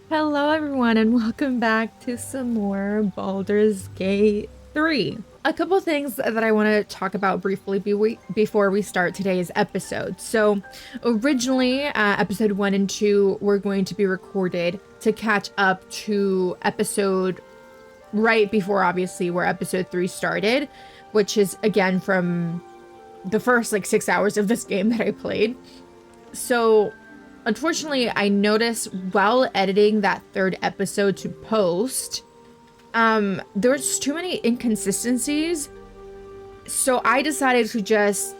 Hello everyone and welcome back to some more Baldur's Gate 3. A couple things that I want to talk about briefly before we start today's episode. So originally episode 1 and 2 were going to be recorded to catch up to episode right before obviously where episode 3 started, which is again from the first like 6 hours of this game that I played. So unfortunately, I noticed while editing that third episode to post, there's too many inconsistencies. So I decided to just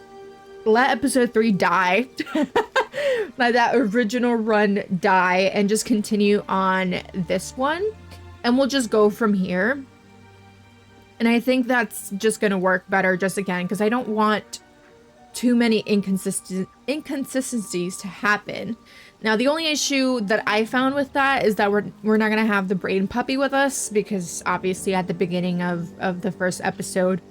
let episode 3 die, let that original run die, and just continue on this one. And we'll just go from here. And I think that's just going to work better just again, because I don't want too many inconsistencies to happen. Now, the only issue that I found with that is that we're not gonna have the brain puppy with us, because obviously at the beginning of the first episode,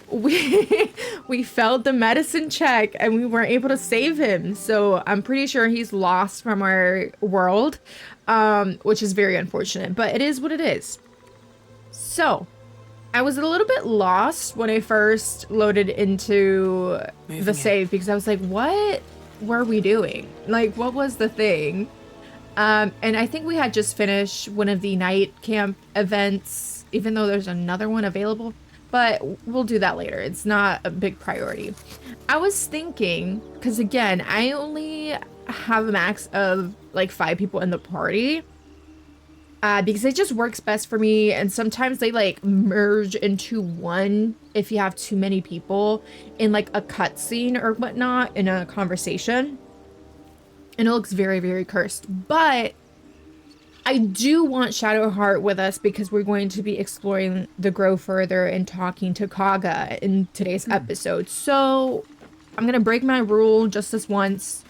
we failed the medicine check and we weren't able to save him. So I'm pretty sure he's lost from our world, which is very unfortunate, but it is what it is. So I was a little bit lost when I first loaded into the save because I was like, what were we doing? Like, what was the thing? And I think we had just finished one of the night camp events, even though there's another one available, but we'll do that later. It's not a big priority. I was thinking, because again, I only have a max of like 5 people in the party. Because it just works best for me, and sometimes they like merge into one if you have too many people in like a cutscene or whatnot in a conversation, and it looks very, very cursed. But I do want Shadowheart with us because we're going to be exploring the Grove further and talking to Kaga in today's episode. So I'm gonna break my rule just this once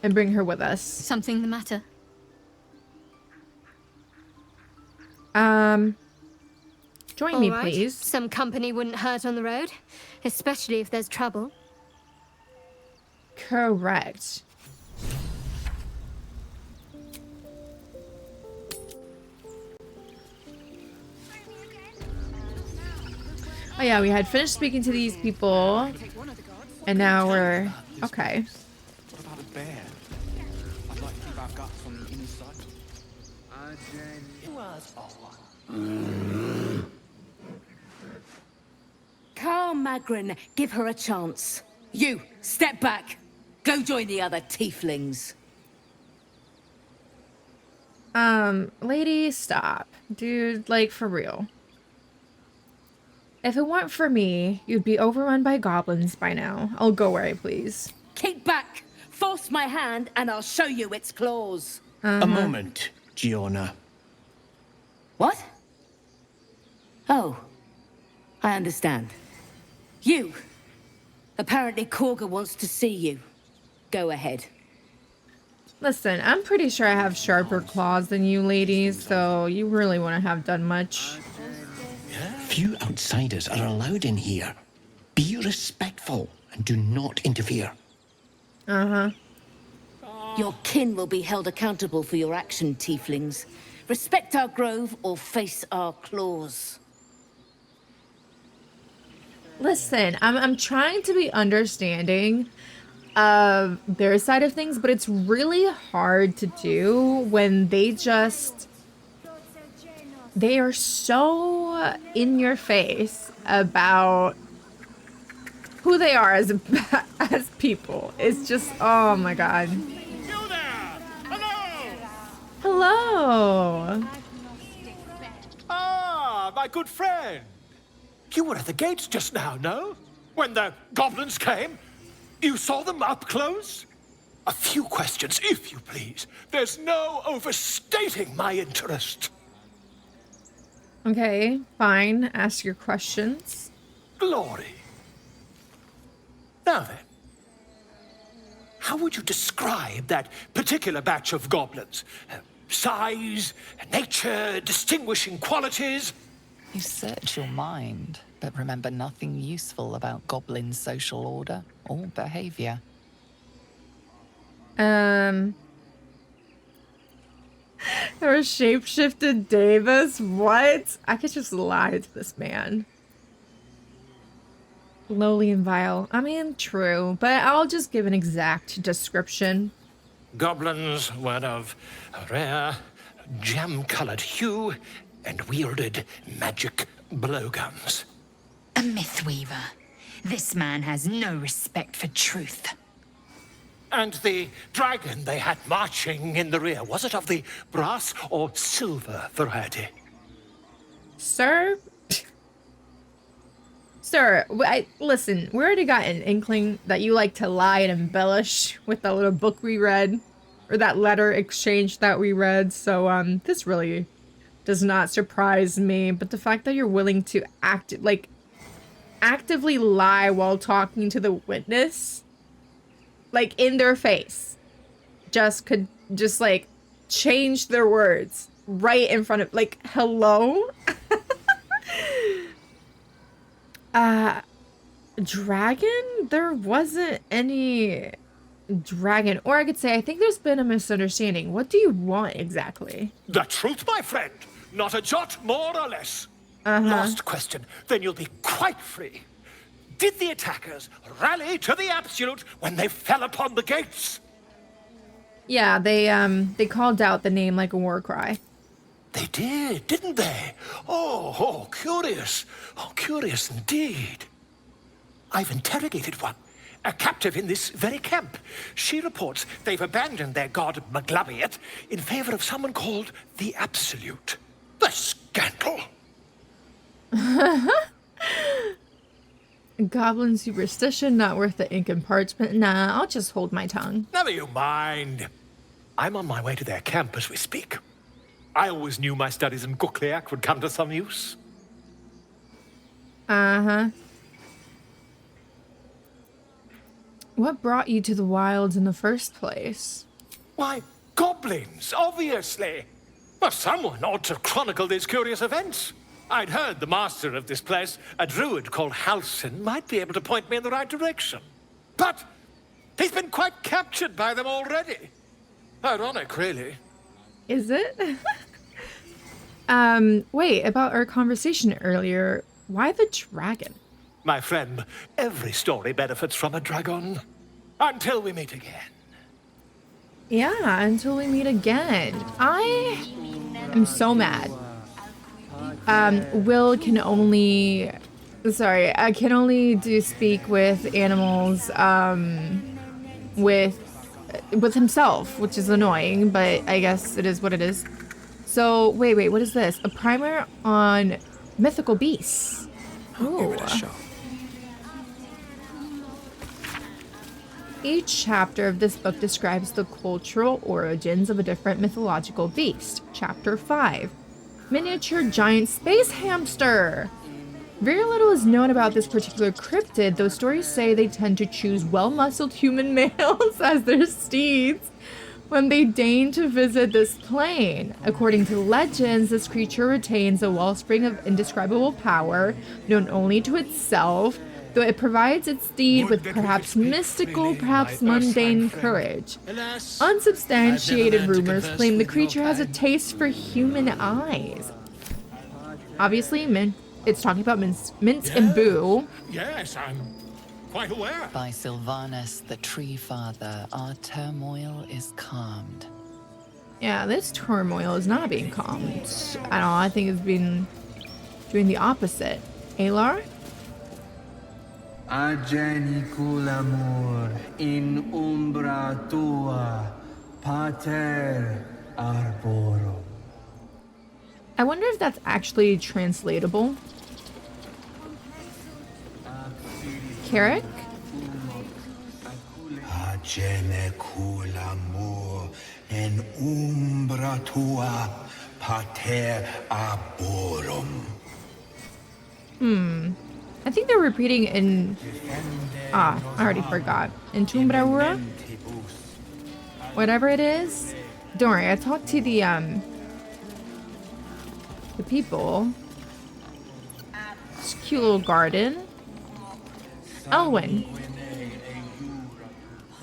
and bring her with us. Something the matter? Join All me, right. please. Some company wouldn't hurt on the road, especially if there's trouble. Correct. Oh yeah, we had finished speaking to these people, and now we're okay. What about a bear? I'd like to keep our guts on the inside. Carl Magrin, give her a chance. You, step back. Go join the other Tieflings. Lady, stop. Dude, like, for real. If it weren't for me, you'd be overrun by goblins by now. I'll go where I please. Keep back. Force my hand and I'll show you its claws. A moment, Giona. What? Oh, I understand. You. Apparently Korga wants to see you. Go ahead. Listen, I'm pretty sure I have sharper claws than you ladies, so you really wouldn't have done much. Few outsiders are allowed in here. Be respectful and do not interfere. Your kin will be held accountable for your action, Tieflings. Respect our grove or face our claws. Listen, I'm trying to be understanding of their side of things, but it's really hard to do when they are so in your face about who they are as as people. It's just, oh my god. You there! Hello! Hello. Ah, my good friend. You were at the gates just now, no? When the goblins came? You saw them up close? A few questions, if you please. There's no overstating my interest. Okay, fine. Ask your questions. Glory. Now then, how would you describe that particular batch of goblins? Size, nature, distinguishing qualities? You search your mind, but remember nothing useful about goblin social order or behavior. Or shapeshifted Davis? What? I could just lie to this man. Lowly and vile. I mean, true, but I'll just give an exact description. Goblins were of a rare, jam-colored hue and wielded magic blowguns. A mythweaver. This man has no respect for truth. And the dragon they had marching in the rear, was it of the brass or silver variety? Sir? Sir, listen, we already got an inkling that you like to lie and embellish with that little book we read, or that letter exchange that we read, so, this really does not surprise me, but the fact that you're willing to actively lie while talking to the witness, like, in their face, just like, change their words right in front of, like, hello? Dragon? There wasn't any dragon. Or I could say, I think there's been a misunderstanding. What do you want exactly? The truth, my friend. Not a jot more or less. Last question, then you'll be quite free. Did the attackers rally to the absolute when they fell upon the gates? Yeah, they called out the name like a war cry. They did, didn't they? Oh, curious. Oh, curious indeed. I've interrogated one, a captive in this very camp. She reports they've abandoned their god Maglabiet in favor of someone called the Absolute. The scandal! Goblin superstition, not worth the ink and parchment. Nah, I'll just hold my tongue. Never you mind. I'm on my way to their camp as we speak. I always knew my studies in Gukliak would come to some use. What brought you to the wilds in the first place? Why, goblins, obviously. Well, someone ought to chronicle these curious events. I'd heard the master of this place, a druid called Halsin, might be able to point me in the right direction. But he's been quite captured by them already. Ironic, really. Is it? Wait, about our conversation earlier, why the dragon? My friend, every story benefits from a dragon. Until we meet again. Yeah, until we meet again. I am so mad. Will can only... Sorry, I can only speak with animals, with himself, which is annoying, but I guess it is what it is. So, wait, what is this? A primer on mythical beasts. Ooh. Each chapter of this book describes the cultural origins of a different mythological beast. Chapter 5. Miniature giant space hamster. Very little is known about this particular cryptid, though stories say they tend to choose well-muscled human males as their steeds when they deign to visit this plane. According to legends, this creature retains a wellspring of indescribable power, known only to itself, though it provides its steed with perhaps mystical, perhaps mundane courage. Unsubstantiated rumors claim the creature has a taste for human eyes. Obviously, it's talking about Mint and Boo. Yes, I'm quite aware. By Sylvanus, the Tree Father, our turmoil is calmed. Yeah, this turmoil is not being calmed. I don't know, I think it's been doing the opposite. Alar? Ageniculamur in umbra tua, pater arborum. I wonder if that's actually translatable. Carrick? Ageniculamur in umbra tua, pater arborum. I think they're repeating in... I already forgot. In Tumbraura? Whatever it is. Don't worry, I talked to the people. It's a cute little garden. Elwyn.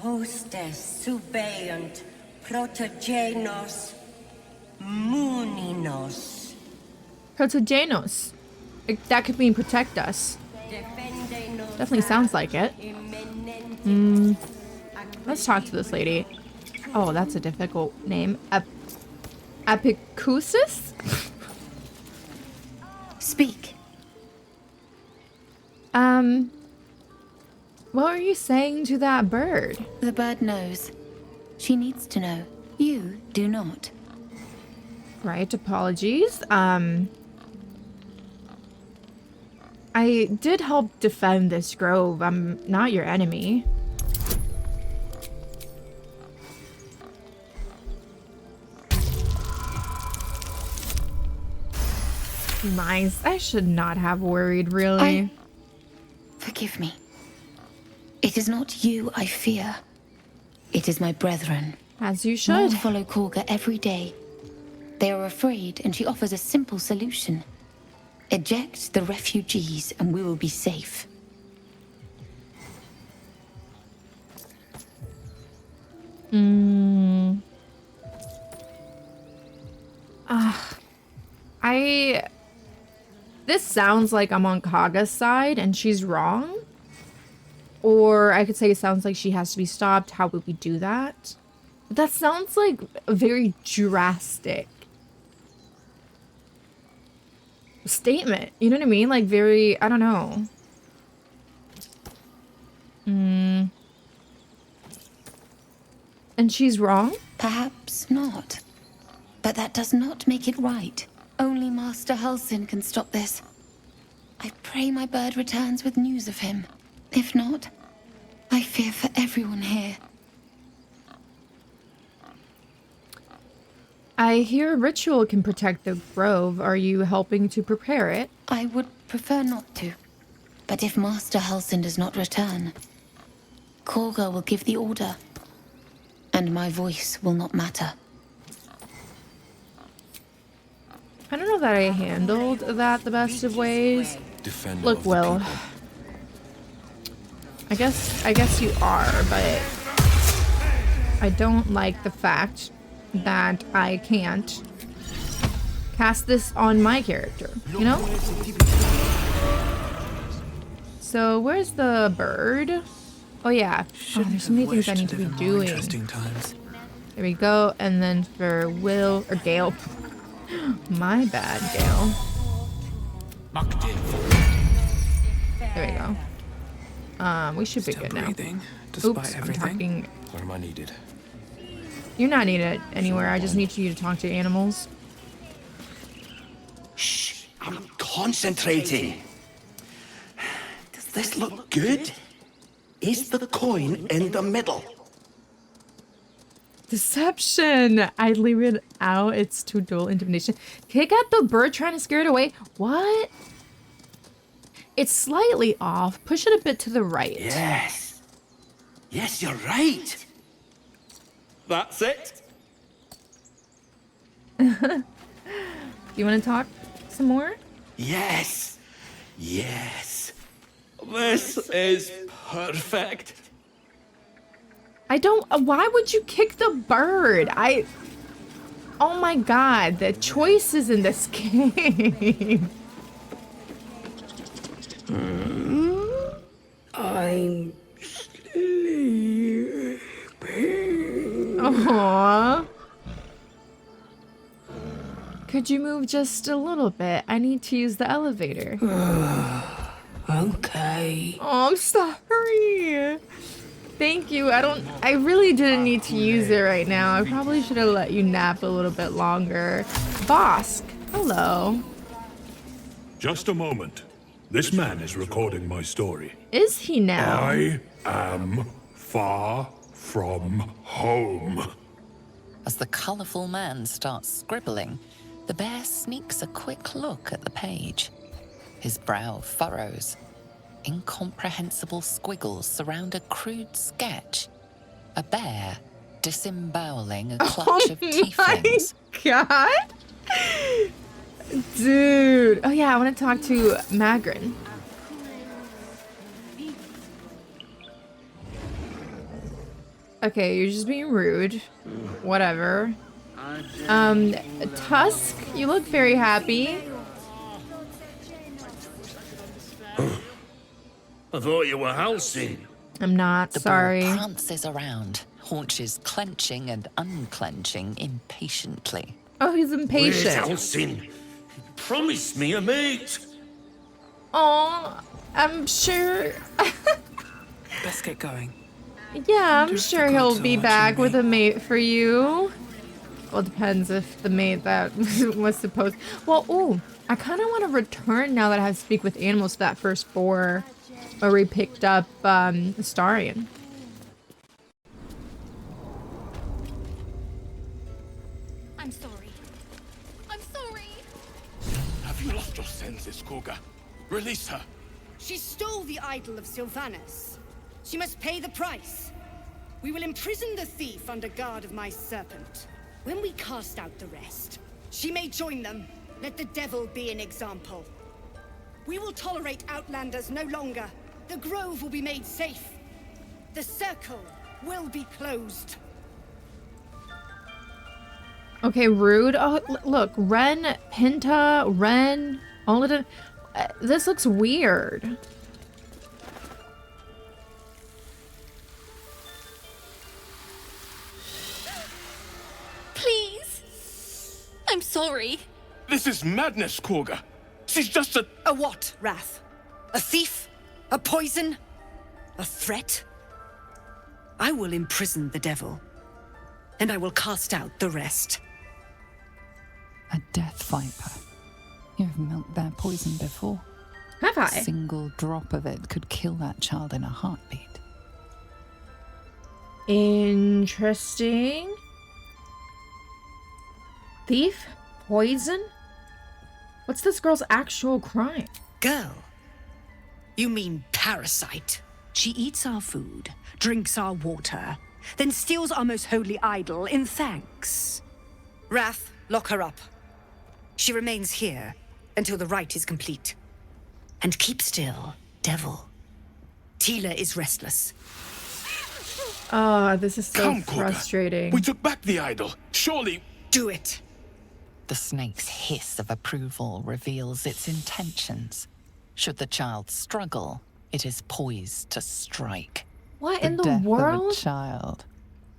Hostes subeunt protogenos Muninos. Protogenos. That could mean protect us. Definitely sounds like it. Let's talk to this lady. Oh, that's a difficult name. Apicusis? Speak. What were you saying to that bird? The bird knows. She needs to know. You do not. Right, apologies. I did help defend this grove. I'm not your enemy. Nice. I should not have worried, really. Forgive me. It is not you I fear. It is my brethren. As you More should. follow Korga every day. They are afraid, and she offers a simple solution. Eject the refugees, and we will be safe. This sounds like I'm on Kaga's side and she's wrong. Or I could say it sounds like she has to be stopped. How would we do that? But that sounds like a very drastic statement. You know what I mean? Like very, I don't know. And she's wrong? Perhaps not. But that does not make it right. Only Master Halsin can stop this. I pray my bird returns with news of him. If not, I fear for everyone here. I hear a ritual can protect the grove. Are you helping to prepare it? I would prefer not to. But if Master Halsin does not return, Korga will give the order. And my voice will not matter. I don't know that I handled that the best of ways. Defender Look, of the Will. people. I guess you are, but I don't like the fact that I can't cast this on my character, you know? So where's the bird? Oh yeah. Oh, there's so many things I need to be doing. There we go. And then for Will or Gale. My bad, Gale. There we go. We should be good now. Oops, I'm talking. Where am I needed? You're not needed anywhere. I just need you to talk to animals. Shh, I'm concentrating. Does this look good? Is the coin in the middle? Deception! I'd leave it out. It's too dull. Intimidation. Kick out the bird trying to scare it away. What? It's slightly off. Push it a bit to the right. Yes. Yes, you're right. That's it. You want to talk some more? Yes. Yes. This is perfect. I don't. Why would you kick the bird? Oh my god, the choices in this game. I'm sleeping. Aww. Could you move just a little bit? I need to use the elevator. Okay. Oh, I'm sorry. Thank you. I really didn't need to use it right now. I probably should have let you nap a little bit longer. Bosk, hello. Just a moment. This man is recording my story. Is he now? I am far from home. As the colourful man starts scribbling, the bear sneaks a quick look at the page. His brow furrows. Incomprehensible squiggles surround a crude sketch. A bear disemboweling a clutch of tieflings. God. Dude. Oh yeah, I want to talk to Magrin. Okay, you're just being rude. Whatever. Tusk, you look very happy. I thought you were Halcyon. I'm not, The sorry. bull prances around, haunches clenching and unclenching impatiently. Oh, he's Where's impatient. Halcyon? Promise me a mate. Oh, I'm sure. Let's get going. Yeah, I'm sure he'll be back with a mate for you. Well, it depends if the mate that was supposed. Well, ooh, I kind of want to return now that I have to speak with animals to that first 4 where we picked up Astarion. I'm sorry. I'm sorry. Have you lost your senses, Kurga? Release her. She stole the idol of Sylvanas. She must pay the price. We will imprison the thief under guard of my serpent. When we cast out the rest, she may join them. Let the devil be an example. We will tolerate outlanders no longer. The grove will be made safe. The circle will be closed. Okay, rude. Oh, look, Ren, Pinta, Ren, all of it. This looks weird. Please. I'm sorry. This is madness, Kurga. She's just a... A what, Wrath? A thief? A poison? A threat? I will imprison the devil, and I will cast out the rest. A death viper. You've milked their poison before. Have I? A single drop of it could kill that child in a heartbeat. Interesting. Thief? Poison? What's this girl's actual crime? Girl? You mean parasite? She eats our food, drinks our water, then steals our most holy idol in thanks. Wrath, lock her up. She remains here until the rite is complete. And keep still, devil. Tila is restless. Oh, this is so Come, Kurga. frustrating. We took back the idol. Surely... Do it. The snake's hiss of approval reveals its intentions. Should the child struggle, it is poised to strike. What in the death world? Of a child.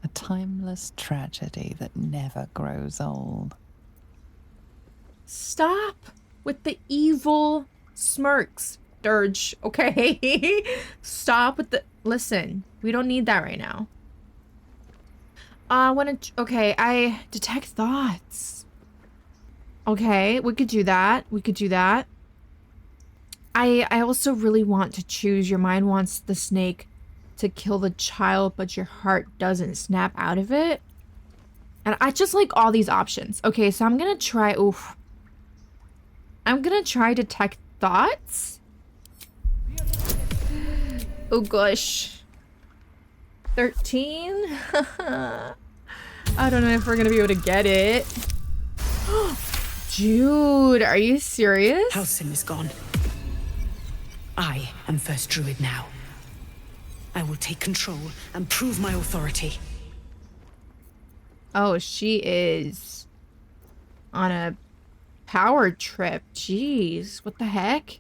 A timeless tragedy that never grows old. Stop with the evil smirks, Dirge, okay? Stop with the... Listen, we don't need that right now. I want to... Okay, I detect thoughts. Okay, we could do that. We could do that. I also really want to choose. Your mind wants the snake to kill the child, but your heart doesn't snap out of it. And I just like all these options. Okay, so I'm going to try... Oof. I'm going to try detect thoughts. Oh, gosh. 13? I don't know if we're going to be able to get it. Dude, are you serious? Halcyon is gone. I am first druid now. I will take control and prove my authority. Oh, she is on a power trip. Jeez, what the heck?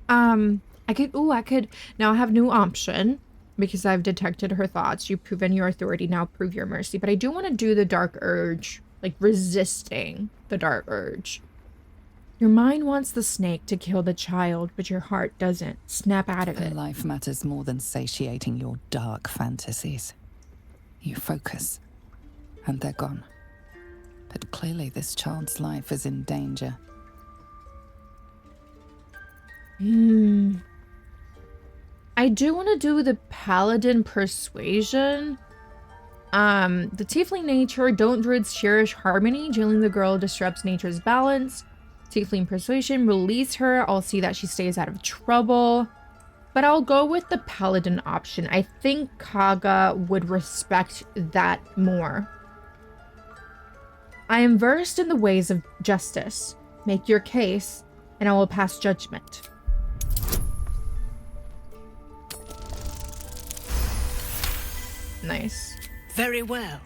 I could now have new option because I've detected her thoughts. You've proven your authority, now prove your mercy. But I do want to do the dark urge, like resisting the dark urge. Your mind wants the snake to kill the child, but your heart doesn't. Snap out of it. Life matters more than satiating your dark fantasies. You focus, and they're gone. But clearly this child's life is in danger. I do want to do the paladin persuasion. The tiefling nature, don't druids cherish harmony? Jailing the girl disrupts nature's balance. Tiefling persuasion, release her. I'll see that she stays out of trouble. But I'll go with the paladin option. I think Kaga would respect that more. I am versed in the ways of justice. Make your case, and I will pass judgment. Nice. Very well.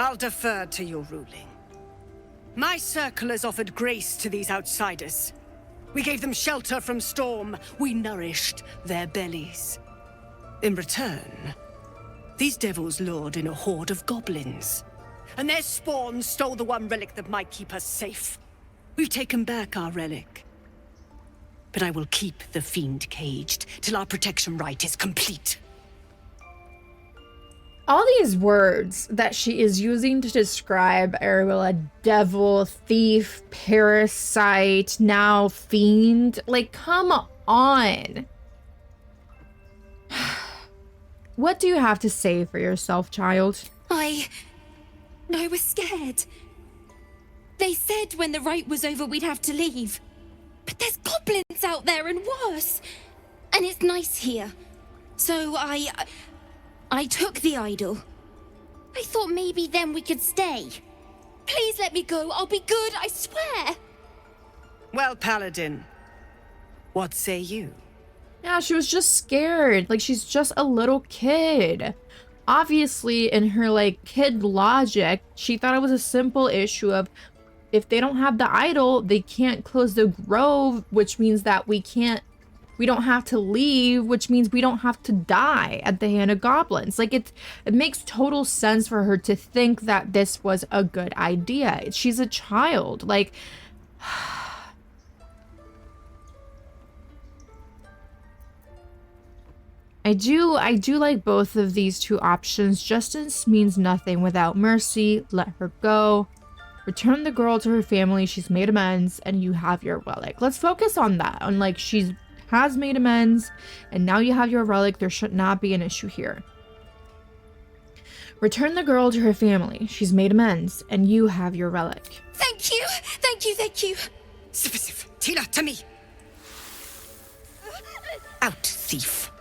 I'll defer to your ruling. My circle has offered grace to these outsiders. We gave them shelter from storm. We nourished their bellies. In return, these devils lured in a horde of goblins. And their spawn stole the one relic that might keep us safe. We've taken back our relic. But I will keep the fiend caged till our protection rite is complete. All these words that she is using to describe Arabella, devil, thief, parasite, now fiend, like, come on. What do you have to say for yourself, child? I was scared. They said when the rite was over we'd have to leave. But there's goblins out there and worse. And it's nice here. So I took the idol. I thought maybe then we could stay. Please let me go. I'll be good, I swear. Well, Paladin, what say you? Yeah, she was just scared. Like, she's just a little kid. Obviously, in her, like, kid logic, she thought it was a simple issue of if they don't have the idol, they can't close the grove, which means that we don't have to leave, which means we don't have to die at the hand of goblins. Like, it makes total sense for her to think that this was a good idea. She's a child. Like, I do like both of these two options. Justice means nothing without mercy. Let her go. Return the girl to her family. She's made amends, and you have your relic. Let's focus on that. On, like, she's has made amends, and now you have your relic. There should not be an issue here. Return the girl to her family. She's made amends, and you have your relic. Thank you! Thank you, thank you! Sif, Tila, to me! Out, thief.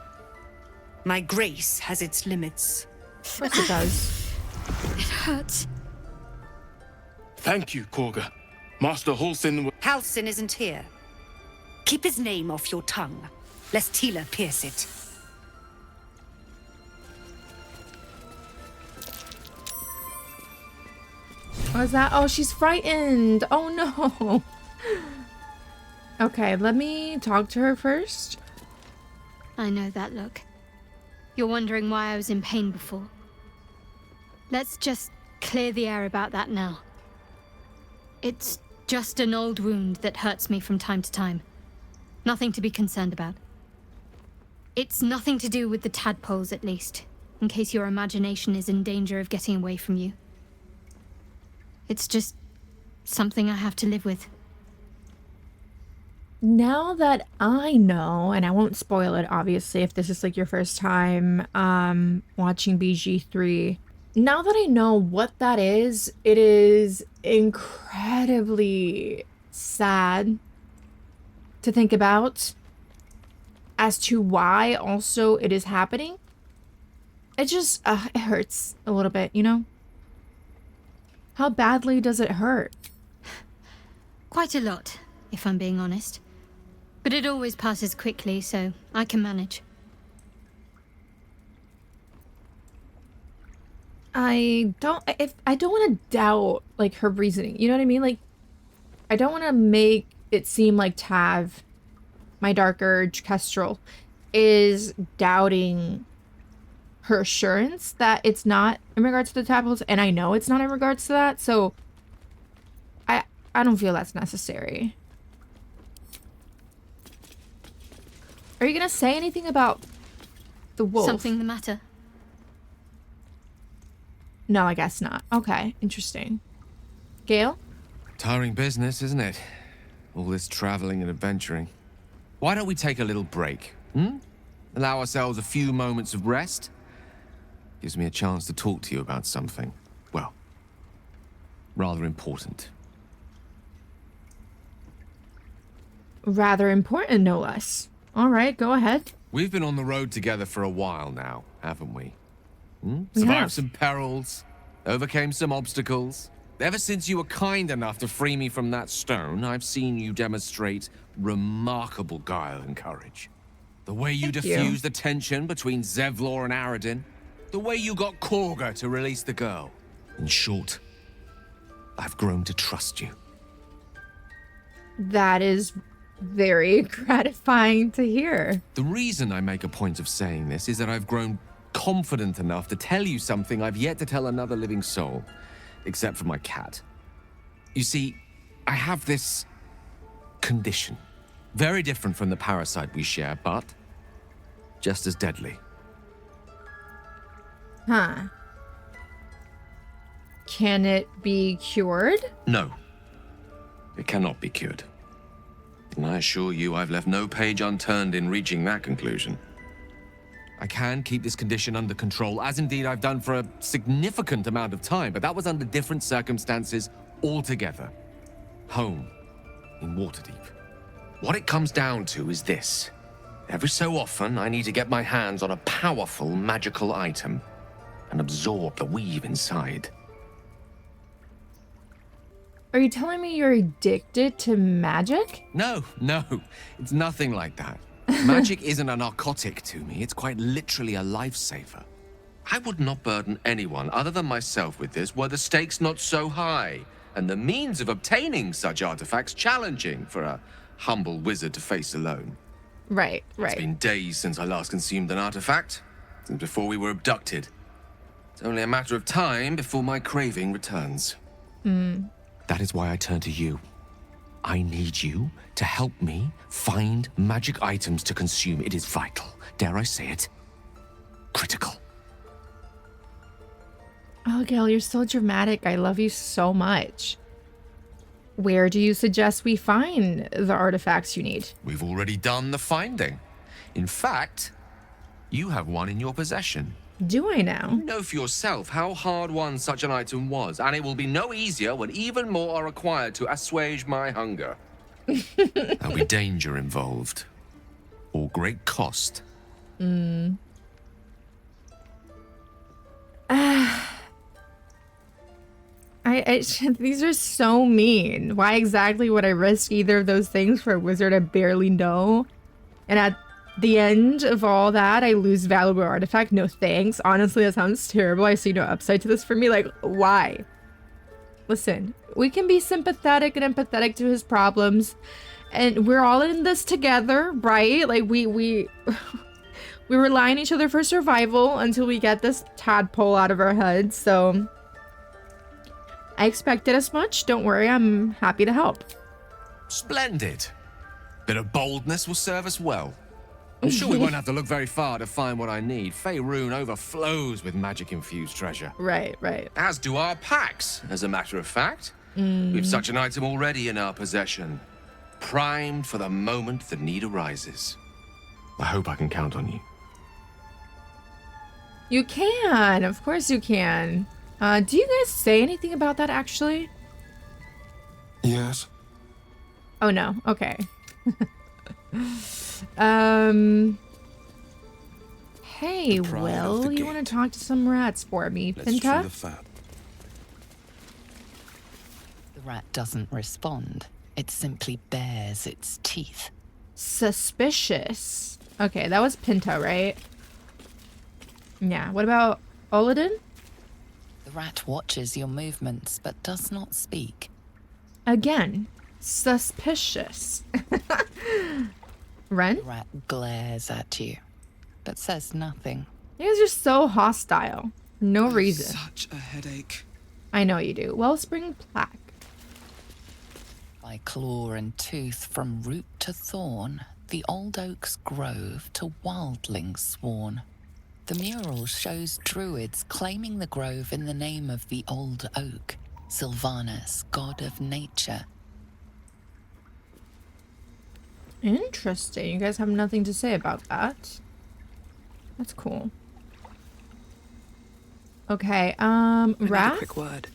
My grace has its limits. Of course it does. It hurts. Thank you, Korga. Master Halsin... Halsin isn't here. Keep his name off your tongue, lest Tila pierce it. What is that? Oh, she's frightened. Oh, no. Okay, let me talk to her first. I know that look. You're wondering why I was in pain before. Let's just clear the air about that now. It's just an old wound that hurts me from time to time. Nothing to be concerned about. It's nothing to do with the tadpoles, at least, in case your imagination is in danger of getting away from you. It's just something I have to live with. Now that I know, and I won't spoil it, obviously, if this is like your first time watching BG3, now that I know what that is, it is incredibly sad to think about as to why also it is happening. It just, it hurts a little bit, you know? How badly does it hurt? Quite a lot, if I'm being honest. But it always passes quickly, so I can manage. I don't want to doubt, like, her reasoning. You know what I mean? Like, I don't want to make it seem like Tav, my Dark Urge Kestrel, is doubting her assurance that it's not in regards to the tadpoles, and I know it's not in regards to that, so I don't feel that's necessary. Are you gonna say anything about the wolf? Something the matter? No, I guess not. Okay, interesting. Gale? Tiring business, isn't it? All this traveling and adventuring. Why don't we take a little break? Allow ourselves a few moments of rest? Gives me a chance to talk to you about something, well, rather important. Rather important, no less. All right, go ahead. We've been on the road together for a while now, haven't we? We Survived have. some perils, overcame some obstacles. Ever since you were kind enough to free me from that stone, I've seen you demonstrate remarkable guile and courage. The way you Thank you. diffused the tension between Zevlor and Aradin. The way you got Korga to release the girl. In short, I've grown to trust you. That is very gratifying to hear. The reason I make a point of saying this is that I've grown confident enough to tell you something I've yet to tell another living soul, except for my cat. You see, I have this condition. Very different from the parasite we share, but just as deadly. Huh. Can it be cured? No. It cannot be cured. And I assure you I've left no page unturned in reaching that conclusion. I can keep this condition under control, as indeed I've done for a significant amount of time, but that was under different circumstances altogether. Home, in Waterdeep. What it comes down to is this. Every so often, I need to get my hands on a powerful magical item and absorb the weave inside. Are you telling me you're addicted to magic? No, it's nothing like that. Magic isn't a narcotic to me, it's quite literally a lifesaver. I would not burden anyone other than myself with this were the stakes not so high, and the means of obtaining such artifacts challenging for a humble wizard to face alone. Right. It's been days since I last consumed an artifact, since before we were abducted. It's only a matter of time before my craving returns. That is why I turn to you. I need you to help me find magic items to consume. It is vital. Dare I say it? Critical. Oh, Gil, you're so dramatic. I love you so much. Where do you suggest we find the artifacts you need? We've already done the finding. In fact, you have one in your possession. Do I now? You know for yourself how hard-won such an item was, and it will be no easier when even more are required to assuage my hunger. There'll be danger involved, or great cost. These are so mean. Why exactly would I risk either of those things for a wizard I barely know? And at the end of all that, I lose valuable artifact. No thanks. Honestly, that sounds terrible. I see no upside to this for me. Like, why? Listen, we can be sympathetic and empathetic to his problems, and we're all in this together, right? Like, we rely on each other for survival until we get this tadpole out of our heads. So I expected as much. Don't worry, I'm happy to help. Splendid. Bit of boldness will serve us well. I'm sure we won't have to look very far to find what I need. Faerun overflows with magic-infused treasure. Right. As do our packs, as a matter of fact. We've such an item already in our possession. Primed for the moment the need arises. I hope I can count on you. You can. Of course you can. Do you guys say anything about that, actually? Yes. Oh, no. Okay. Hey, Will, you want to talk to some rats for me, Pinta? The rat doesn't respond. It simply bares its teeth. Suspicious. Okay, that was Pinta, right? Yeah, what about Oladin? The rat watches your movements, but does not speak. Again, suspicious. Ren? The rat glares at you, but says nothing. You guys are so hostile. No reason. Such a headache. I know you do. Wellspring plaque. By claw and tooth from root to thorn, the old oak's grove to wildlings sworn. The mural shows druids claiming the grove in the name of the old oak, Sylvanus, god of nature. Interesting. You guys have nothing to say about that. That's cool. Okay, Wrath? A quick word.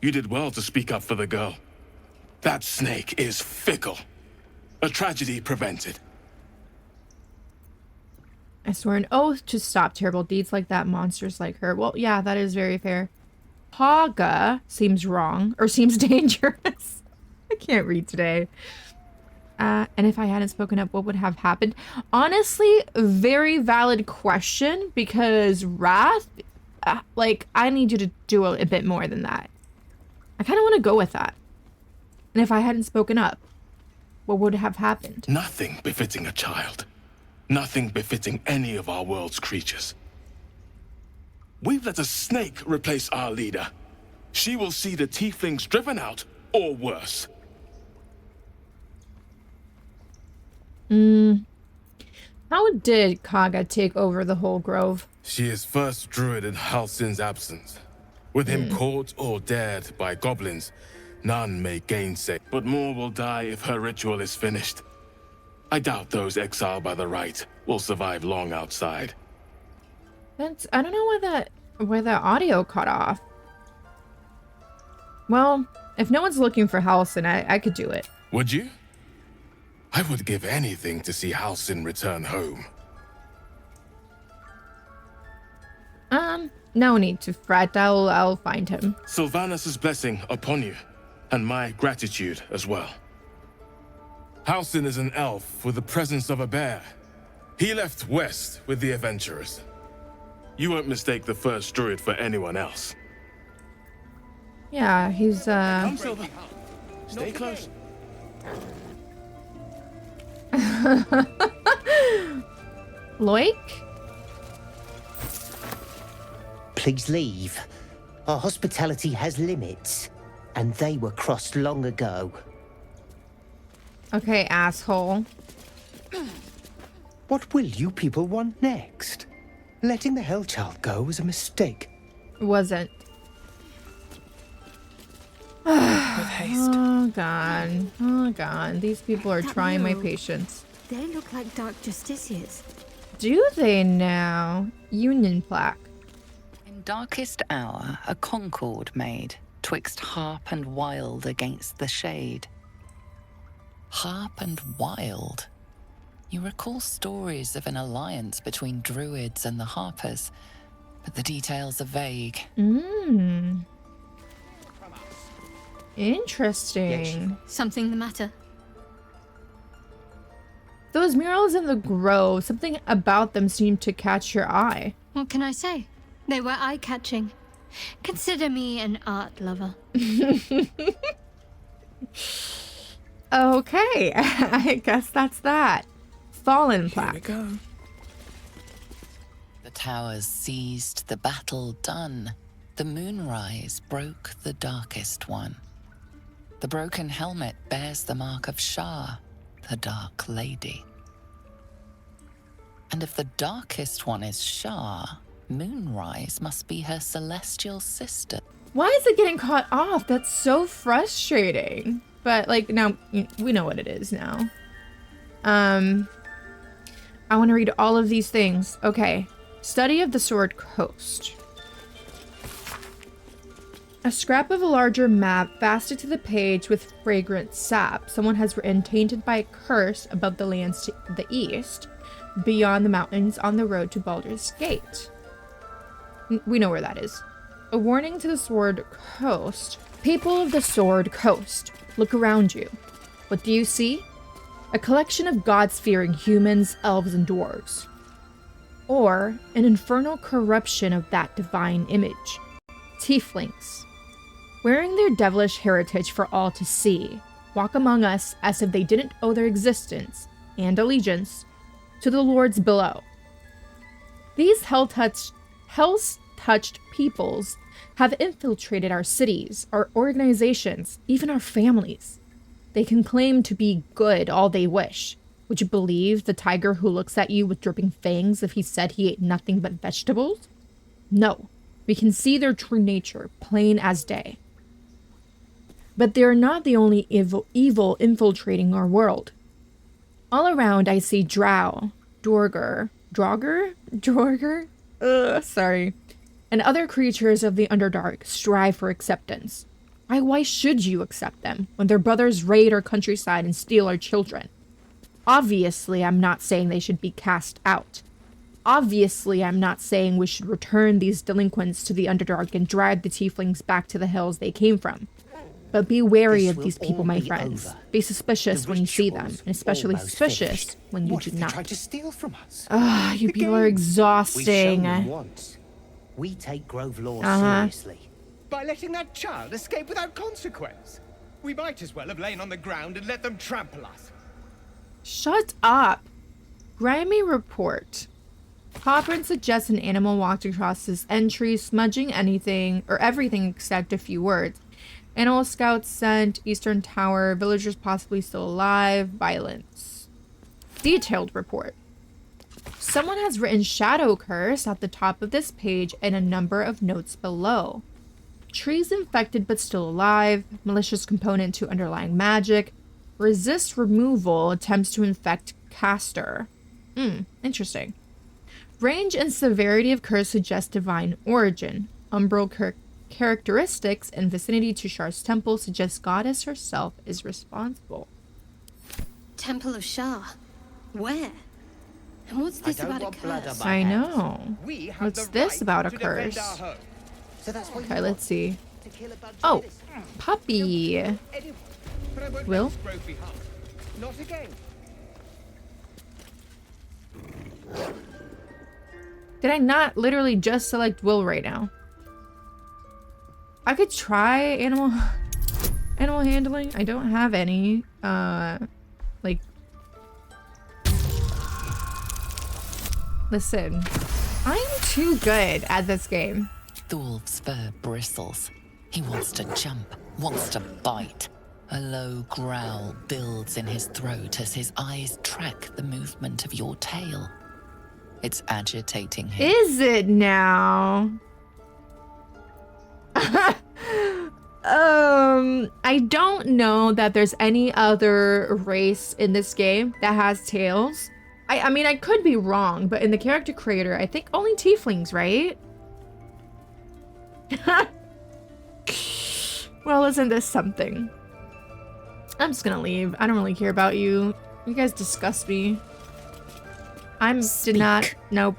You did well to speak up for the girl. That snake is fickle. A tragedy prevented. I swear an oath to stop terrible deeds like that, monsters like her. Well, yeah, that is very fair. Haga seems wrong, or seems dangerous. I can't read today. And if I hadn't spoken up, what would have happened? Honestly, very valid question, because Wrath like, I need you to do a bit more than that. I kind of want to go with that. And if I hadn't spoken up, what would have happened? Nothing befitting a child. Nothing befitting any of our world's creatures. We've let a snake replace our leader. She will see the Tieflings driven out, or worse. How did Kaga take over the whole grove? She is first druid in Halsin's absence. With him caught or dared by goblins, none may gainsay. But more will die if her ritual is finished. I doubt those exiled by the right will survive long outside. I don't know where that audio cut off. Well, if no one's looking for Halsin, I could do it. Would you? I would give anything to see Halsin return home. No need to fret. I'll find him. Sylvanus' blessing upon you, and my gratitude as well. Halsin is an elf with the presence of a bear. He left west with the adventurers. You won't mistake the first druid for anyone else. Yeah, he's Come, Silver. Stay close. Loik? Please leave. Our hospitality has limits, and they were crossed long ago. Okay, asshole. What will you people want next? Letting the Hellchild go was a mistake. Wasn't. With haste. Oh god. Oh god. These people are trying my patience. They look like dark justiciars. Do they now? Union plaque. In darkest hour, a concord made, twixt harp and wild against the shade. Harp and wild? You recall stories of an alliance between druids and the harpers, but the details are vague. Interesting. Something the matter? Those murals in the grove, something about them seemed to catch your eye. What can I say? They were eye-catching. Consider me an art lover. Okay, I guess that's that. Fallen plaque. Here we go. The towers seized, the battle done. The moonrise broke the darkest one. The broken helmet bears the mark of Shah, the Dark Lady. And if the darkest one is Shah, Moonrise must be her celestial sister. Why is it getting caught off? That's so frustrating. But like now we know what it is now. I want to read all of these things. Okay. Study of the Sword Coast. A scrap of a larger map fastened to the page with fragrant sap. Someone has written, tainted by a curse above the lands to the east, beyond the mountains on the road to Baldur's Gate. We know where that is. A warning to the Sword Coast. People of the Sword Coast, look around you. What do you see? A collection of gods-fearing humans, elves, and dwarves. Or an infernal corruption of that divine image. Tieflings. Wearing their devilish heritage for all to see, walk among us as if they didn't owe their existence and allegiance to the lords below. These hell-touched peoples have infiltrated our cities, our organizations, even our families. They can claim to be good all they wish. Would you believe the tiger who looks at you with dripping fangs if he said he ate nothing but vegetables? No, we can see their true nature, plain as day. But they are not the only evil infiltrating our world. All around I see drow, Draugr, and other creatures of the Underdark strive for acceptance. Why should you accept them when their brothers raid our countryside and steal our children? Obviously, I'm not saying they should be cast out. Obviously, I'm not saying we should return these delinquents to the Underdark and drive the Tieflings back to the hills they came from. But be wary of these people, my friends. Be suspicious when you see them, and especially suspicious when you do not. Tried to steal from us. You people are exhausting. We take Grove law seriously. By letting that child escape without consequence. We might as well have lain on the ground and let them trample us. Shut up. Grimy report. Coprin suggests an animal walked across this entry, smudging anything or everything except a few words. Animal scouts sent, Eastern Tower, villagers possibly still alive, violence. Detailed report. Someone has written Shadow Curse at the top of this page and a number of notes below. Trees infected but still alive, malicious component to underlying magic, resist removal, attempts to infect caster. Interesting. Range and severity of curse suggest divine origin. Umbral characteristics and vicinity to Shar's temple suggest goddess herself is responsible. Temple of Shar? Where? And what's this about a curse? I know. What's this about a curse? Okay, let's see. Oh, puppy. Will? Not again. Did I not literally just select Will right now? I could try animal handling. I don't have any. Like, listen, I'm too good at this game. Thorv's fur bristles. He wants to jump, wants to bite. A low growl builds in his throat as his eyes track the movement of your tail. It's agitating him. Is it now? I don't know that there's any other race in this game that has tails. I mean, I could be wrong, but in the character creator, I think only Tieflings, right? Well, isn't this something? I'm just gonna leave. I don't really care about you. You guys disgust me. Nope.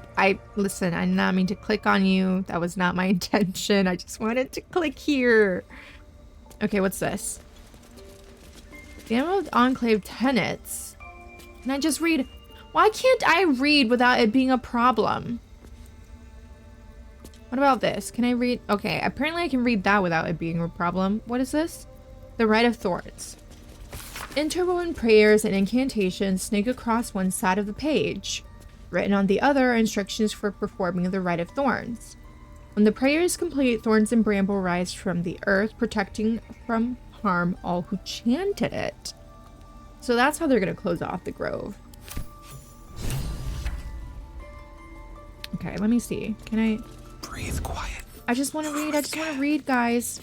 Listen, I did not mean to click on you. That was not my intention. I just wanted to click here. Okay, what's this? The Emerald Enclave tenets. Can I just read? Why can't I read without it being a problem? What about this? Can I read? Okay, apparently I can read that without it being a problem. What is this? The Rite of Thorns. Interwoven prayers and incantations snake across one side of the page. Written on the other are instructions for performing the Rite of Thorns. When the prayer is complete, thorns and bramble rise from the earth, protecting from harm all who chanted it. So that's how they're going to close off the grove. Okay, let me see. Can I... Breathe quiet. I just want to read. I just want to read, guys.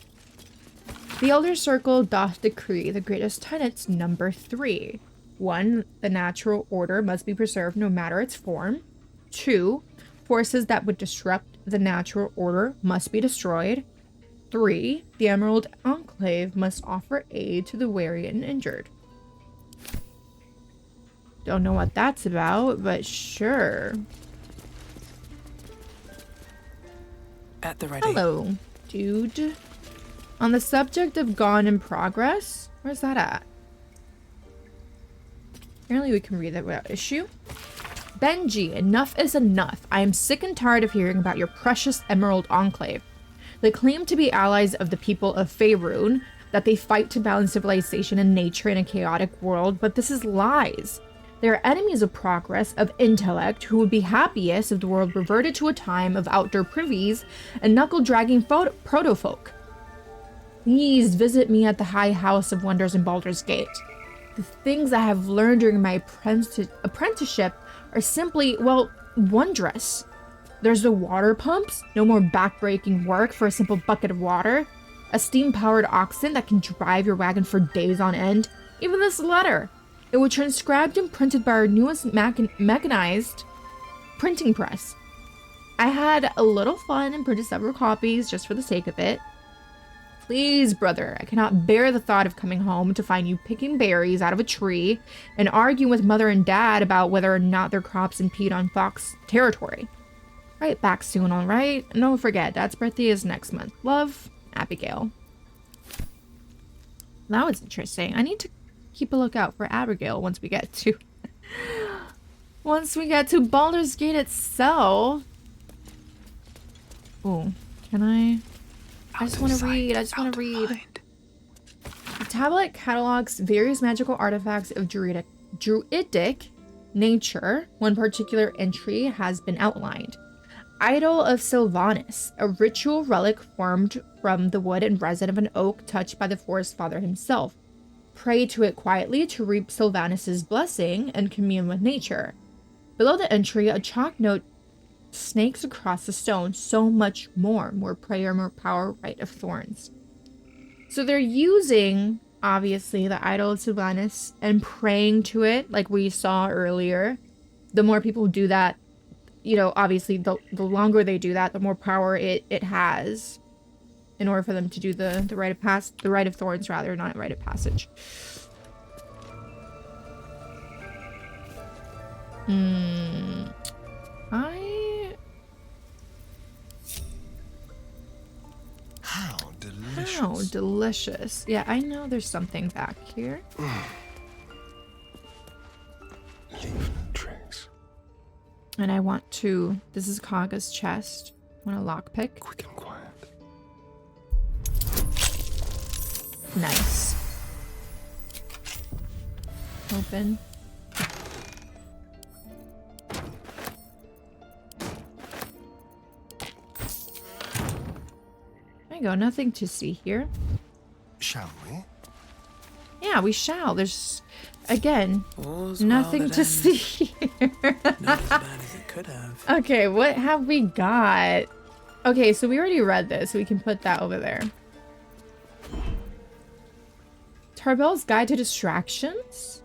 The Elder Circle doth decree the greatest tenets number 3. 1. The natural order must be preserved no matter its form. 2. Forces that would disrupt the natural order must be destroyed. 3. The Emerald Enclave must offer aid to the weary and injured. Don't know what that's about, but sure. At the ready. Hello, dude. On the subject of Gone in Progress, where's that at? Apparently we can read that without issue. Benji, enough is enough. I am sick and tired of hearing about your precious Emerald Enclave. They claim to be allies of the people of Faerun, that they fight to balance civilization and nature in a chaotic world, but this is lies. They are enemies of progress, of intellect, who would be happiest if the world reverted to a time of outdoor privies and knuckle-dragging proto-folk. Please visit me at the High House of Wonders in Baldur's Gate. The things I have learned during my apprenticeship are simply, well, wondrous. There's the water pumps, no more back-breaking work for a simple bucket of water, a steam-powered oxen that can drive your wagon for days on end, even this letter. It was transcribed and printed by our newest mechanized printing press. I had a little fun and printed several copies just for the sake of it. Please, brother, I cannot bear the thought of coming home to find you picking berries out of a tree and arguing with mother and dad about whether or not their crops impede on fox territory. Right back soon, all right? And don't forget, Dad's birthday is next month. Love, Abigail. That was interesting. I need to keep a lookout for Abigail once we get to Baldur's Gate itself. Oh, can I just want to read. I just want to read. The tablet catalogs various magical artifacts of druidic nature. One particular entry has been outlined. Idol of Sylvanus, a ritual relic formed from the wood and resin of an oak touched by the forest father himself. Pray to it quietly to reap Sylvanus's blessing and commune with nature. Below the entry, a chalk note snakes across the stone. So much more. More prayer, more power, Rite of Thorns. So they're using, obviously, the Idol of Sylvanus and praying to it, like we saw earlier. The more people do that, you know, obviously, the longer they do that, the more power it has. In order for them to do the Rite of Thorns, rather, not Rite of Passage. How delicious. Yeah, I know there's something back here. Leaf tricks. And I want to... This is Kaga's chest. I want a lockpick. Quick and quiet. Nice. Open. There you go. Nothing to see here. Shall we? Yeah, we shall. There's, again, nothing to see here. Not as bad as it could have. Okay, what have we got? Okay, so we already read this. So we can put that over there. Tarbell's Guide to Distractions?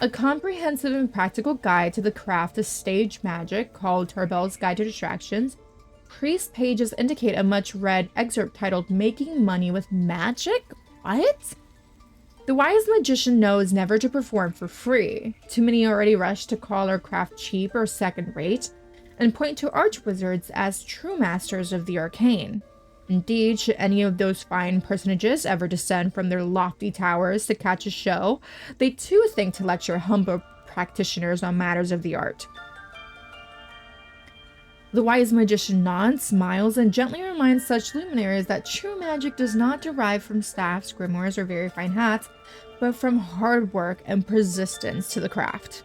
A comprehensive and practical guide to the craft of stage magic called Tarbell's Guide to Distractions. Priest pages indicate a much-read excerpt titled Making Money with Magic? What? The wise magician knows never to perform for free. Too many already rush to call our craft cheap or second-rate, and point to archwizards as true masters of the arcane. Indeed, should any of those fine personages ever descend from their lofty towers to catch a show, they too think to lecture humble practitioners on matters of the art. The wise magician nods, smiles, and gently reminds such luminaries that true magic does not derive from staffs, grimoires, or very fine hats, but from hard work and persistence to the craft.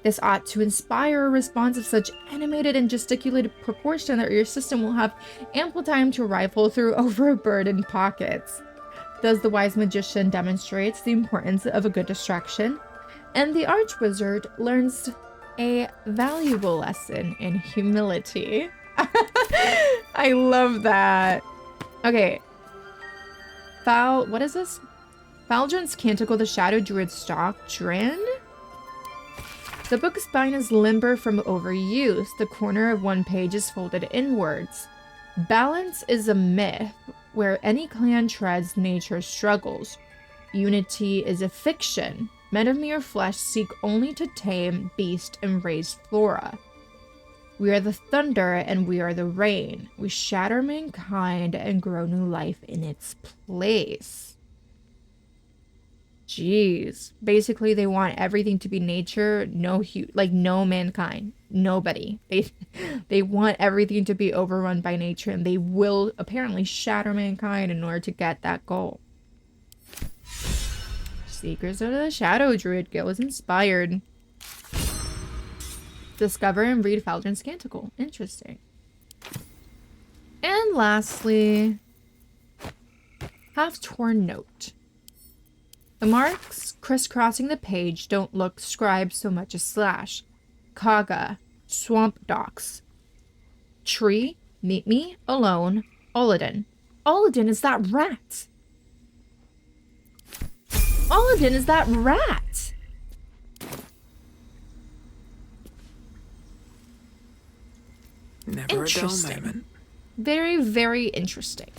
This ought to inspire a response of such animated and gesticulated proportion that your system will have ample time to rifle through overburdened pockets. Thus, the wise magician demonstrates the importance of a good distraction, and the archwizard learns a valuable lesson in humility. I love that. Okay. What is this? Baldurin's Canticle, the Shadow Druid's Doctrine? The book's spine is limber from overuse. The corner of one page is folded inwards. Balance is a myth. Where any clan treads, nature struggles. Unity is a fiction. Men of mere flesh seek only to tame beast and raise flora. We are the thunder and we are the rain. We shatter mankind and grow new life in its place. Jeez. Basically, they want everything to be nature, no mankind, nobody. They want everything to be overrun by nature, and they will apparently shatter mankind in order to get that goal. Seekers of the Shadow Druid Guild was inspired. Discover and read Baldurin's Canticle. Interesting. And lastly, half-torn note. The marks crisscrossing the page don't look scribed so much as slash. Kaga, swamp docks. Tree, meet me, alone, Olodin. Olodin is that rat. Olodin is that rat. Never a dull moment. Very, very interesting.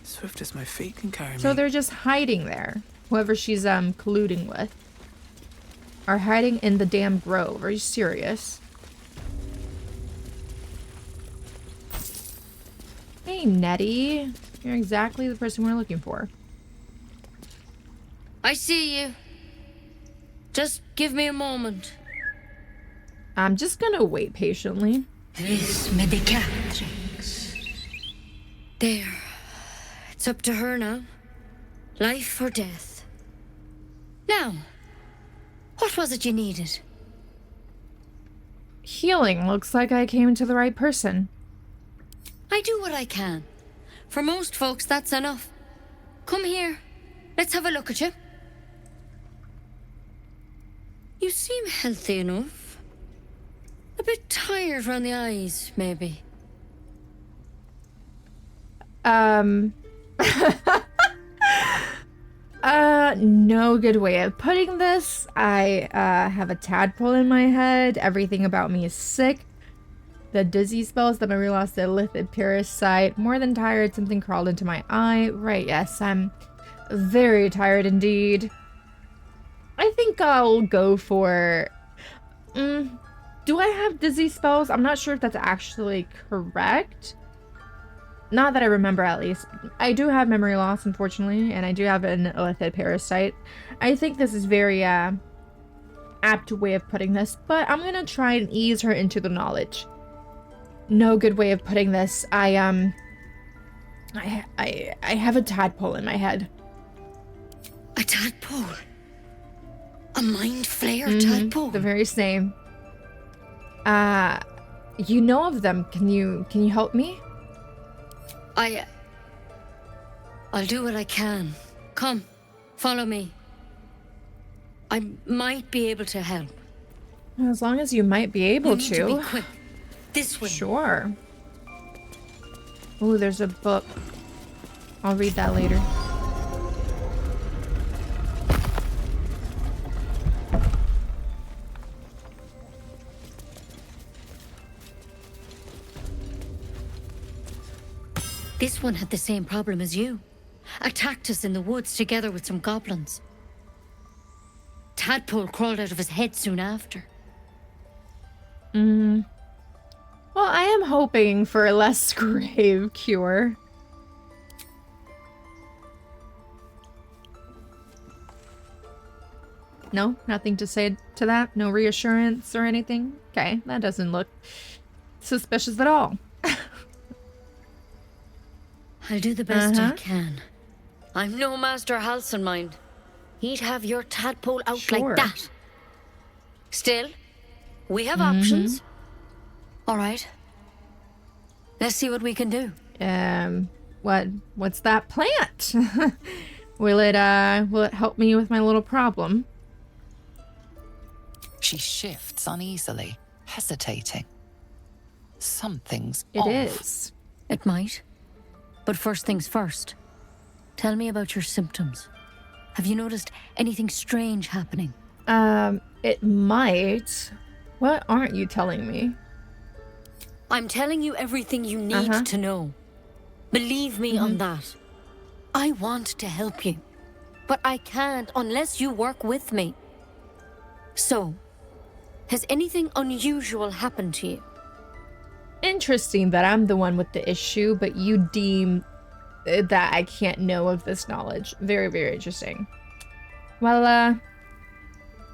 Swift as my feet can carry me. So they're just hiding there. Whoever she's colluding with. Are hiding in the damn grove. Are you serious? Hey, Nettie. You're exactly the person we're looking for. I see you. Just give me a moment. I'm just gonna wait patiently. Vis medicatrix. There. It's up to her now. Life or death. Now, what was it you needed? Healing. Looks like I came to the right person. I do what I can. For most folks, that's enough. Come here. Let's have a look at you. You seem healthy enough. A bit tired around the eyes, maybe. No good way of putting this. I have a tadpole in my head. Everything about me is sick. The dizzy spells, the memory loss, the lithid parasite. More than tired, something crawled into my eye. Right, yes, I'm very tired indeed. I think I'll go for... do I have dizzy spells? I'm not sure if that's actually correct. Not that I remember, at least. I do have memory loss, unfortunately, and I do have an lithid parasite. I think this is very apt way of putting this, but I'm gonna try and ease her into the knowledge. No good way of putting this. I have a tadpole in my head. A tadpole? A mind flayer tadpole? The very same. You know of them. Can you help me? I'll do what I can. Come, follow me. I might be able to help. As long as you might be able We need to be quick. This way. Sure. Ooh, there's a book. I'll read that later. This one had the same problem as you. Attacked us in the woods together with some goblins. Tadpole crawled out of his head soon after. Well, I am hoping for a less grave cure. No? Nothing to say to that? No reassurance or anything? Okay, that doesn't look suspicious at all. I'll do the best I can. I'm no Master Halcyon, mind. He'd have your tadpole out like that. Still, we have options. All right. Let's see what we can do. What's that plant? Will it help me with my little problem? She shifts uneasily, hesitating. Something's It off. is. It might. But first things first. Tell me about your symptoms. Have you noticed anything strange happening? It might. What aren't you telling me? I'm telling you everything you need to know. Believe me on that. I want to help you, but I can't unless you work with me. So, has anything unusual happened to you? Interesting that I'm the one with the issue, but you deem that I can't know of this knowledge. Very, very interesting. Well,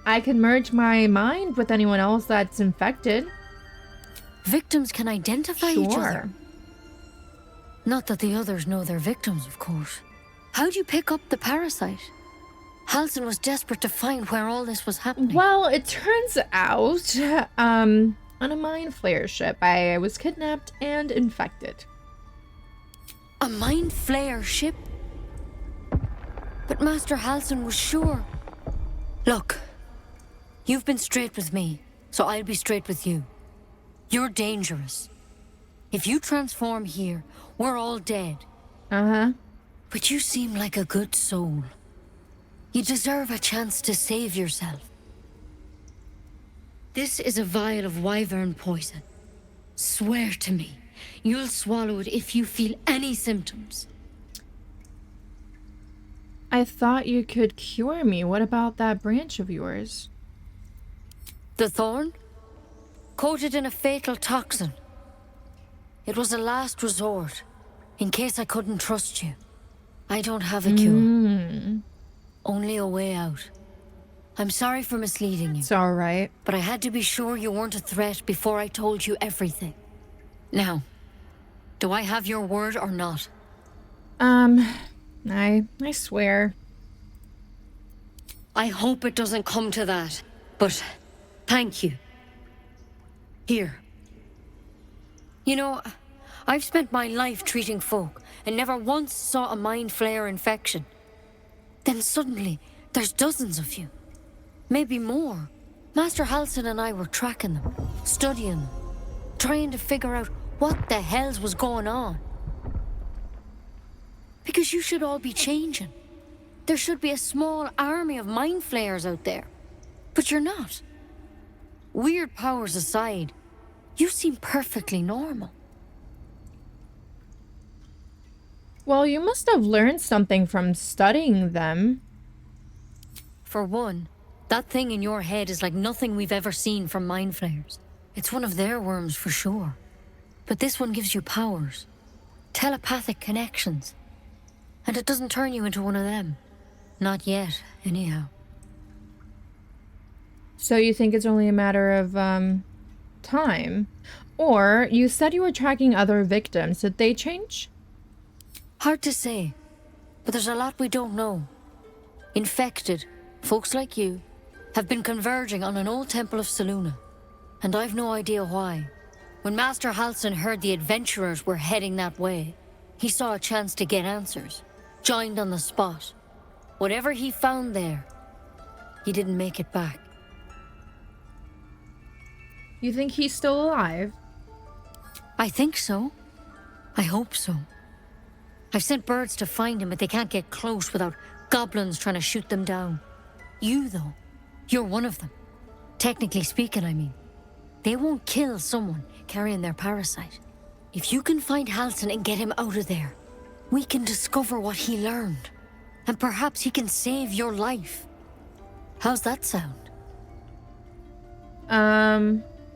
I can merge my mind with anyone else that's infected. Victims can identify each other. Not that the others know they're victims, of course. How'd you pick up the parasite? Halcyon was desperate to find where all this was happening. Well, it turns out, on a mind flayer ship, I was kidnapped and infected. A mind flayer ship? But Master Halcyon was sure. Look, you've been straight with me, so I'll be straight with you. You're dangerous. If you transform here, we're all dead. But you seem like a good soul. You deserve a chance to save yourself. This is a vial of wyvern poison. Swear to me, you'll swallow it if you feel any symptoms. I thought you could cure me. What about that branch of yours? The thorn? Coated in a fatal toxin. It was a last resort, in case I couldn't trust you. I don't have a cure. Only a way out. I'm sorry for misleading you. It's all right. But I had to be sure you weren't a threat before I told you everything. Now, do I have your word or not? I swear. I hope it doesn't come to that, but thank you. Here. You know, I've spent my life treating folk and never once saw a mind flare infection. Then suddenly, there's dozens of you. Maybe more. Master Halsin and I were tracking them, studying them, trying to figure out what the hells was going on. Because you should all be changing. There should be a small army of mind flayers out there. But you're not. Weird powers aside, you seem perfectly normal. Well, you must have learned something from studying them. For one, that thing in your head is like nothing we've ever seen from mind flayers. It's one of their worms for sure. But this one gives you powers. Telepathic connections. And it doesn't turn you into one of them. Not yet, anyhow. So you think it's only a matter of, time? Or you said you were tracking other victims. Did they change? Hard to say. But there's a lot we don't know. Infected, folks like you, have been converging on an old temple of Selûne. And I've no idea why. When Master Halsin heard the adventurers were heading that way, he saw a chance to get answers. Joined on the spot. Whatever he found there, he didn't make it back. You think he's still alive? I think so. I hope so. I've sent birds to find him, but they can't get close without goblins trying to shoot them down. You, though, you're one of them. Technically speaking, I mean. They won't kill someone carrying their parasite. If you can find Halsin and get him out of there, we can discover what he learned. And perhaps he can save your life. How's that sound?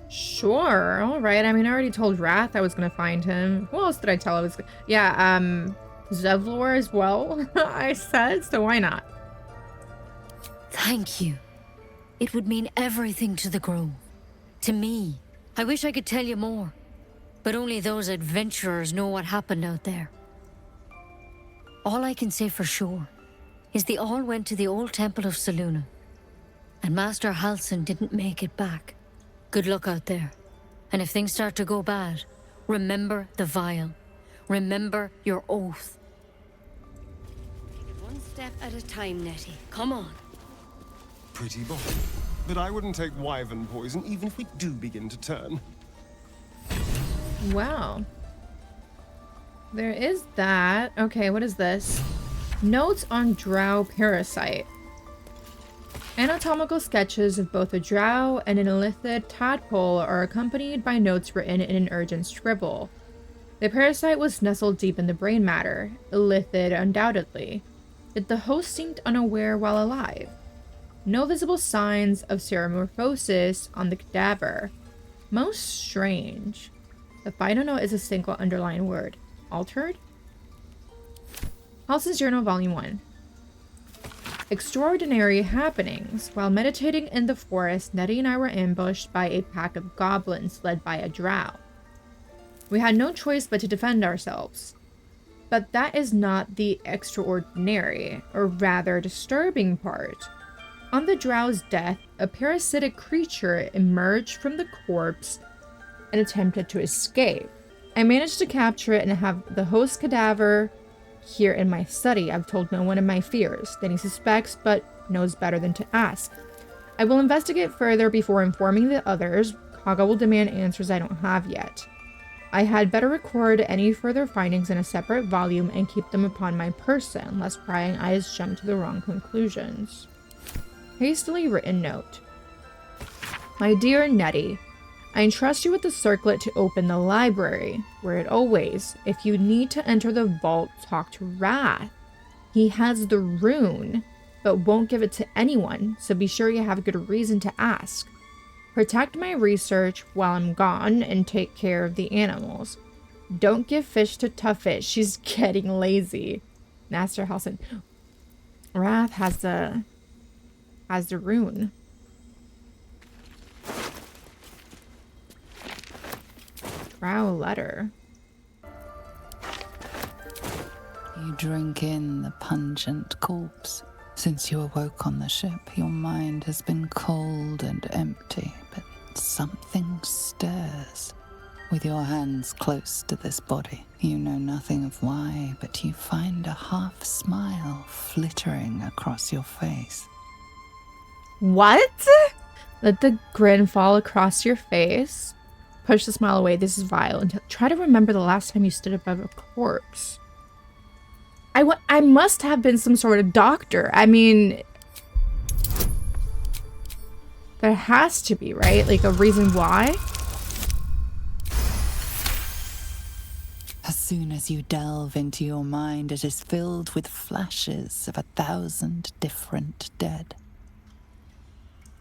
Sure. All right. I mean, I already told Wrath I was going to find him. Who else did I tell I was? Yeah, Zevlor as well, I said, so why not? Thank you. It would mean everything to the Grove. To me. I wish I could tell you more. But only those adventurers know what happened out there. All I can say for sure is they all went to the old temple of Selûne. And Master Halsin didn't make it back. Good luck out there. And if things start to go bad, remember the vial. Remember your oath. Take it one step at a time, Nettie. Come on. Pretty bold. But I wouldn't take wyvern poison even if we do begin to turn. Wow. There is that. Okay, what is this? Notes on drow parasite. Anatomical sketches of both a drow and an illithid tadpole are accompanied by notes written in an urgent scribble. The parasite was nestled deep in the brain matter, illithid undoubtedly, yet the host seemed unaware while alive. No visible signs of seromorphosis on the cadaver. Most strange. The final note is a single underlined word. Altered? Halsin's Journal, Volume 1. Extraordinary happenings. While meditating in the forest, Nettie and I were ambushed by a pack of goblins led by a drow. We had no choice but to defend ourselves. But that is not the extraordinary, or rather disturbing part. On the drow's death, a parasitic creature emerged from the corpse and attempted to escape. I managed to capture it and have the host cadaver here in my study. I've told no one of my fears. Then he suspects, but knows better than to ask. I will investigate further before informing the others. Kaga will demand answers I don't have yet. I had better record any further findings in a separate volume and keep them upon my person, lest prying eyes jump to the wrong conclusions. Hastily written note. My dear Nettie, I entrust you with the circlet to open the library. Were it always, if you need to enter the vault, talk to Wrath. He has the rune, but won't give it to anyone, so be sure you have a good reason to ask. Protect my research while I'm gone and take care of the animals. Don't give fish to Tuffet, she's getting lazy. Master Halsin. Wrath has the rune. Drow letter. You drink in the pungent corpse. Since you awoke on the ship, your mind has been cold and empty, but something stirs. With your hands close to this body, you know nothing of why, but you find a half smile flittering across your face. What? Let the grin fall across your face. Push the smile away. This is vile. And try to remember the last time you stood above a corpse. I must have been some sort of doctor. I mean, there has to be, right? Like a reason why? As soon as you delve into your mind, it is filled with flashes of 1,000 different dead.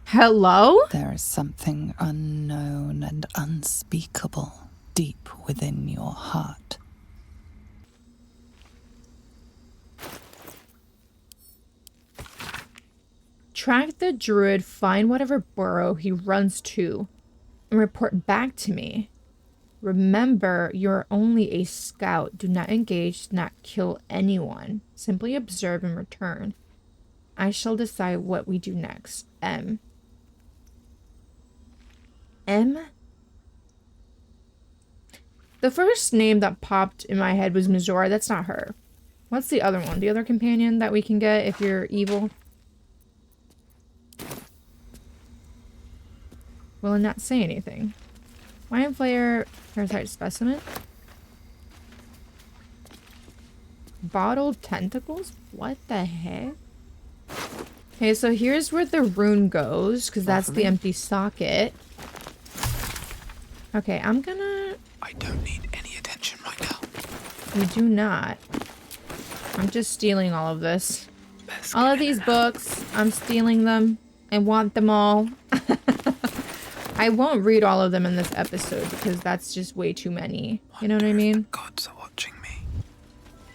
Hello? There is something unknown and unspeakable deep within your heart. Track the druid, find whatever burrow he runs to, and report back to me. Remember, you're only a scout. Do not engage, do not kill anyone. Simply observe and return. I shall decide what we do next. M? The first name that popped in my head was Mizora. That's not her. What's the other one? The other companion that we can get if you're evil? Will it not say anything? Lion Flayer, Parasite Specimen? Bottled Tentacles? What the heck? Okay, so here's where the rune goes, because that's the empty socket. Okay, I'm gonna... I don't need any attention right now. You do not. I'm just stealing all of this. All of these books, I'm stealing them. I want them all. I won't read all of them in this episode because that's just way too many. You know what I mean? The gods are watching me.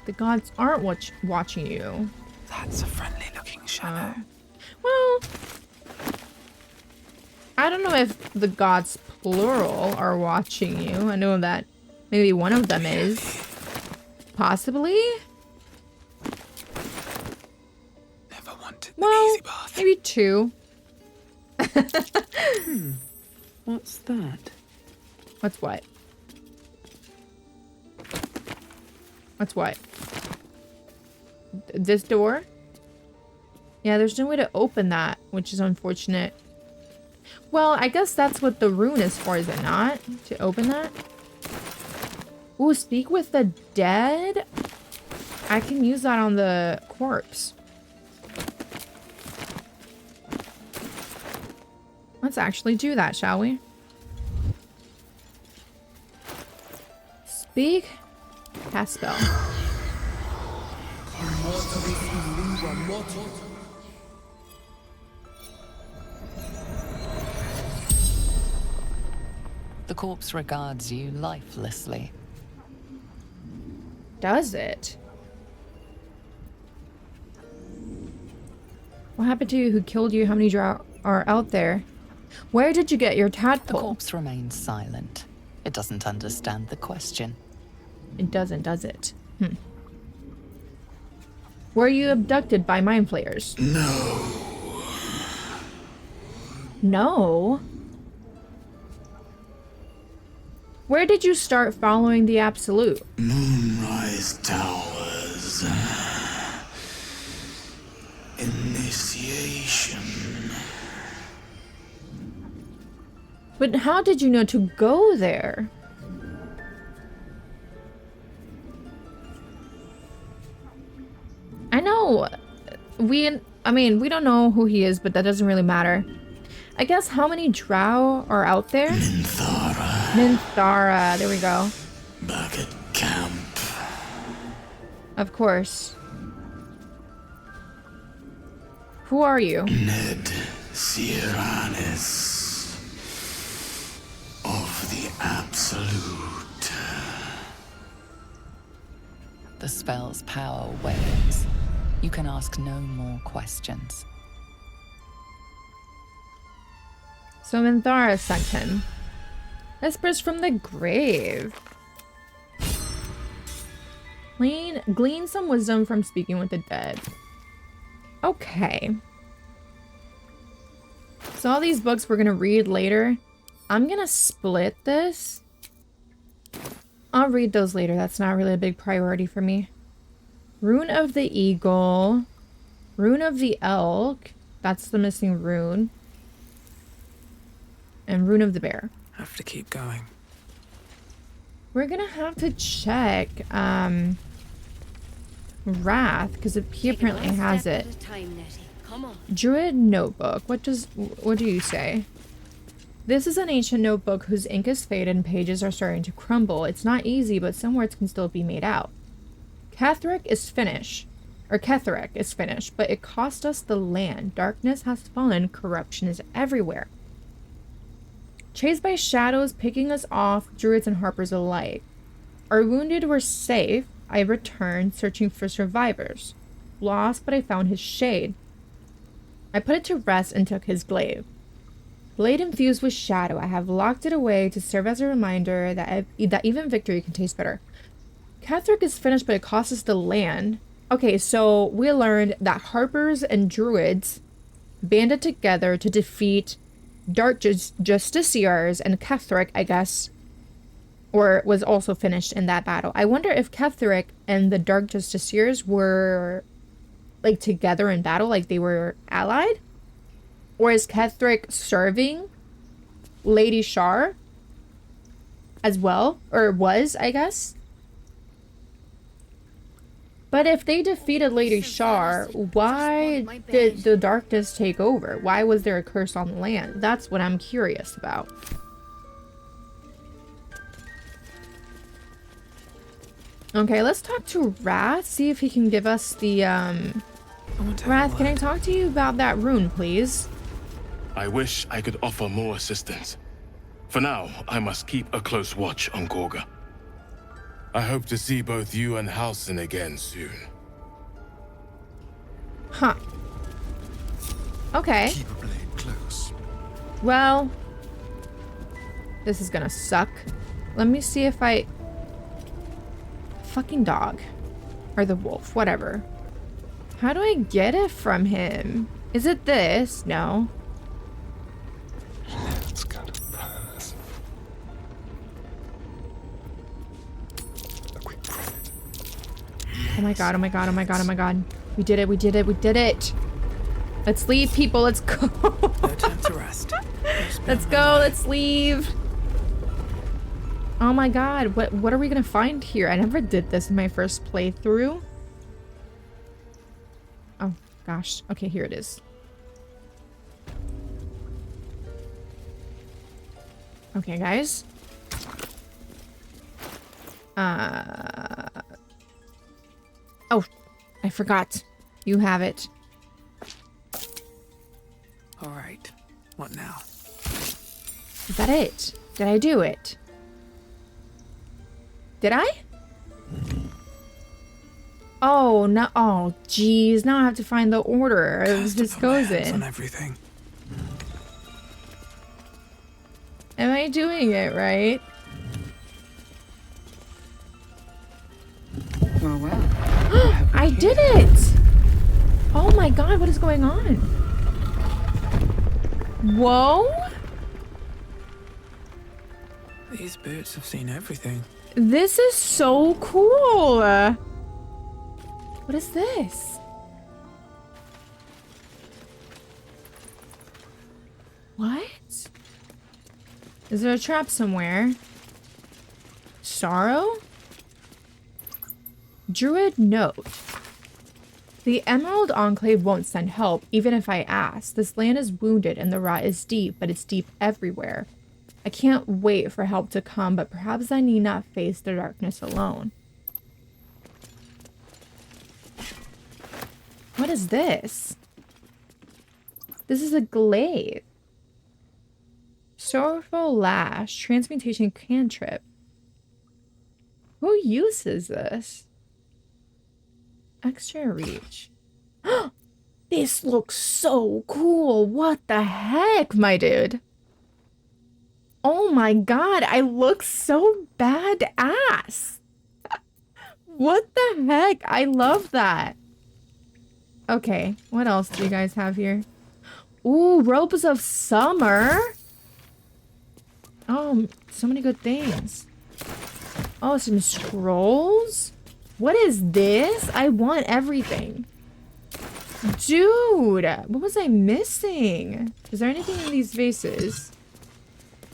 The gods aren't watching you. That's a friendly looking shadow. Well, I don't know if the gods plural are watching you. I know that maybe one of them is. Possibly? Never wanted well, easy bath. Maybe two. What's that? What's what? What's what? This door? Yeah, there's no way to open that, which is unfortunate. Well, I guess that's what the rune is for, is it not? To open that? Ooh, speak with the dead? I can use that on the corpse. Let's actually do that, shall we? Speak. Cast spell. The corpse regards you lifelessly. Does it? What happened to you? Who killed you? How many drow are out there? Where did you get your tadpole? The corpse remains silent. It doesn't understand the question. It doesn't, does it? Were you abducted by mind flayers? No. No? Where did you start following the Absolute? Moonrise Towers. Initiation. But how did you know to go there? I know. I mean, we don't know who he is, but that doesn't really matter. I guess how many drow are out there? Minthara. There we go. Back at camp. Of course. Who are you? Ned Sierranis. Of the Absolute. The spell's power wanes. You can ask no more questions. So Minthara sent him. Vespers from the grave. Glean some wisdom from speaking with the dead. Okay. So all these books we're gonna read later. I'm gonna split this. I'll read those later. That's not really a big priority for me. Rune of the Eagle. Rune of the Elk. That's the missing rune. And Rune of the Bear. Have to keep going. We're gonna have to check Wrath, because he apparently has it. Druid notebook. What do you say? This is an ancient notebook whose ink is faded and pages are starting to crumble. It's not easy, but some words can still be made out. Ketheric is finished, but it cost us the land. Darkness has fallen, corruption is everywhere. Chased by shadows picking us off, druids and harpers alike. Our wounded were safe. I returned, searching for survivors. Lost, but I found his shade. I put it to rest and took his glaive. Blade infused with shadow. I have locked it away to serve as a reminder that even victory can taste better. Ketheric is finished, but it costs us the land. Okay, so we learned that harpers and druids banded together to defeat Dark Justiciars, and Ketheric, I guess, or was also finished in that battle. I wonder if Ketheric and the Dark Justiciars were like together in battle, like they were allied? Or is Ketheric serving Lady Shar as well? Or was, I guess? But if they defeated Lady Shar, why did the darkness take over? Why was there a curse on the land? That's what I'm curious about. Okay, let's talk to Wrath, see if he can give us the, Wrath, can I talk to you about that rune, please? I wish I could offer more assistance. For now, I must keep a close watch on Gorga. I hope to see both you and Halsin again soon. Huh. Okay. Keep a blade close. Well, this is gonna suck. Let me see if I... Fucking dog. Or the wolf, whatever. How do I get it from him? Is it this? No. It's got a pass. Oh my god, oh my god, oh my god, oh my god. We did it, we did it, we did it! Let's leave, people, let's go! No time to rest. Let's go, let's leave! Oh my god, what are we gonna find here? I never did this in my first playthrough. Oh, gosh. Okay, here it is. Okay, guys. Oh, I forgot. You have it. All right. What now? Is that it? Did I do it? Did I? Oh, no. Oh, geez. Now I have to find the order this goes in. On everything. Am I doing it right? Well. I did it! Oh my god, what is going on? Whoa! These boots have seen everything. This is so cool! What is this? What? Is there a trap somewhere? Sorrow? Druid note. The Emerald Enclave won't send help, even if I ask. This land is wounded and the rot is deep, but it's deep everywhere. I can't wait for help to come, but perhaps I need not face the darkness alone. What is this? This is a glaive. Sorrowful Lash, transmutation cantrip. Who uses this? Extra reach. This looks so cool. What the heck, my dude? Oh my god, I look so badass. What the heck? I love that. Okay, what else do you guys have here? Ooh, Robes of Summer. Oh, so many good things. Oh, some scrolls? What is this? I want everything. Dude, what was I missing? Is there anything in these vases?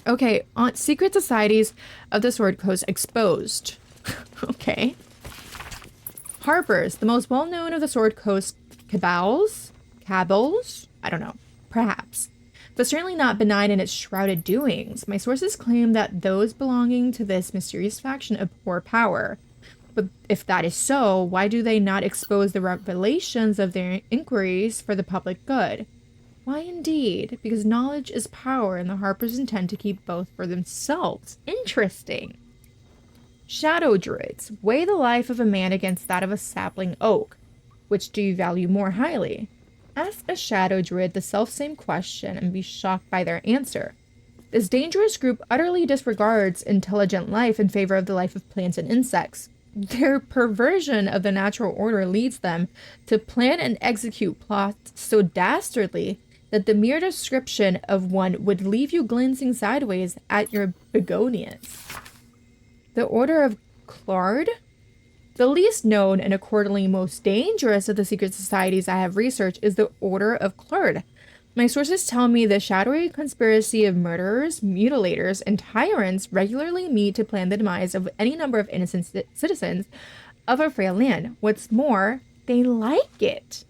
Okay, on secret societies of the Sword Coast exposed. Okay. Harpers, the most well-known of the Sword Coast cabals? I don't know. Perhaps. But certainly not benign in its shrouded doings. My sources claim that those belonging to this mysterious faction abhor power. But if that is so, why do they not expose the revelations of their inquiries for the public good? Why indeed? Because knowledge is power, and the Harpers intend to keep both for themselves. Interesting. Shadow Druids. Weigh the life of a man against that of a sapling oak. Which do you value more highly? Ask a Shadow Druid the selfsame question and be shocked by their answer. This dangerous group utterly disregards intelligent life in favor of the life of plants and insects. Their perversion of the natural order leads them to plan and execute plots so dastardly that the mere description of one would leave you glancing sideways at your begonias. The Order of Claude? The least known and accordingly most dangerous of the secret societies I have researched is the Order of Claude. My sources tell me the shadowy conspiracy of murderers, mutilators, and tyrants regularly meet to plan the demise of any number of innocent citizens of a frail land. What's more, they like it.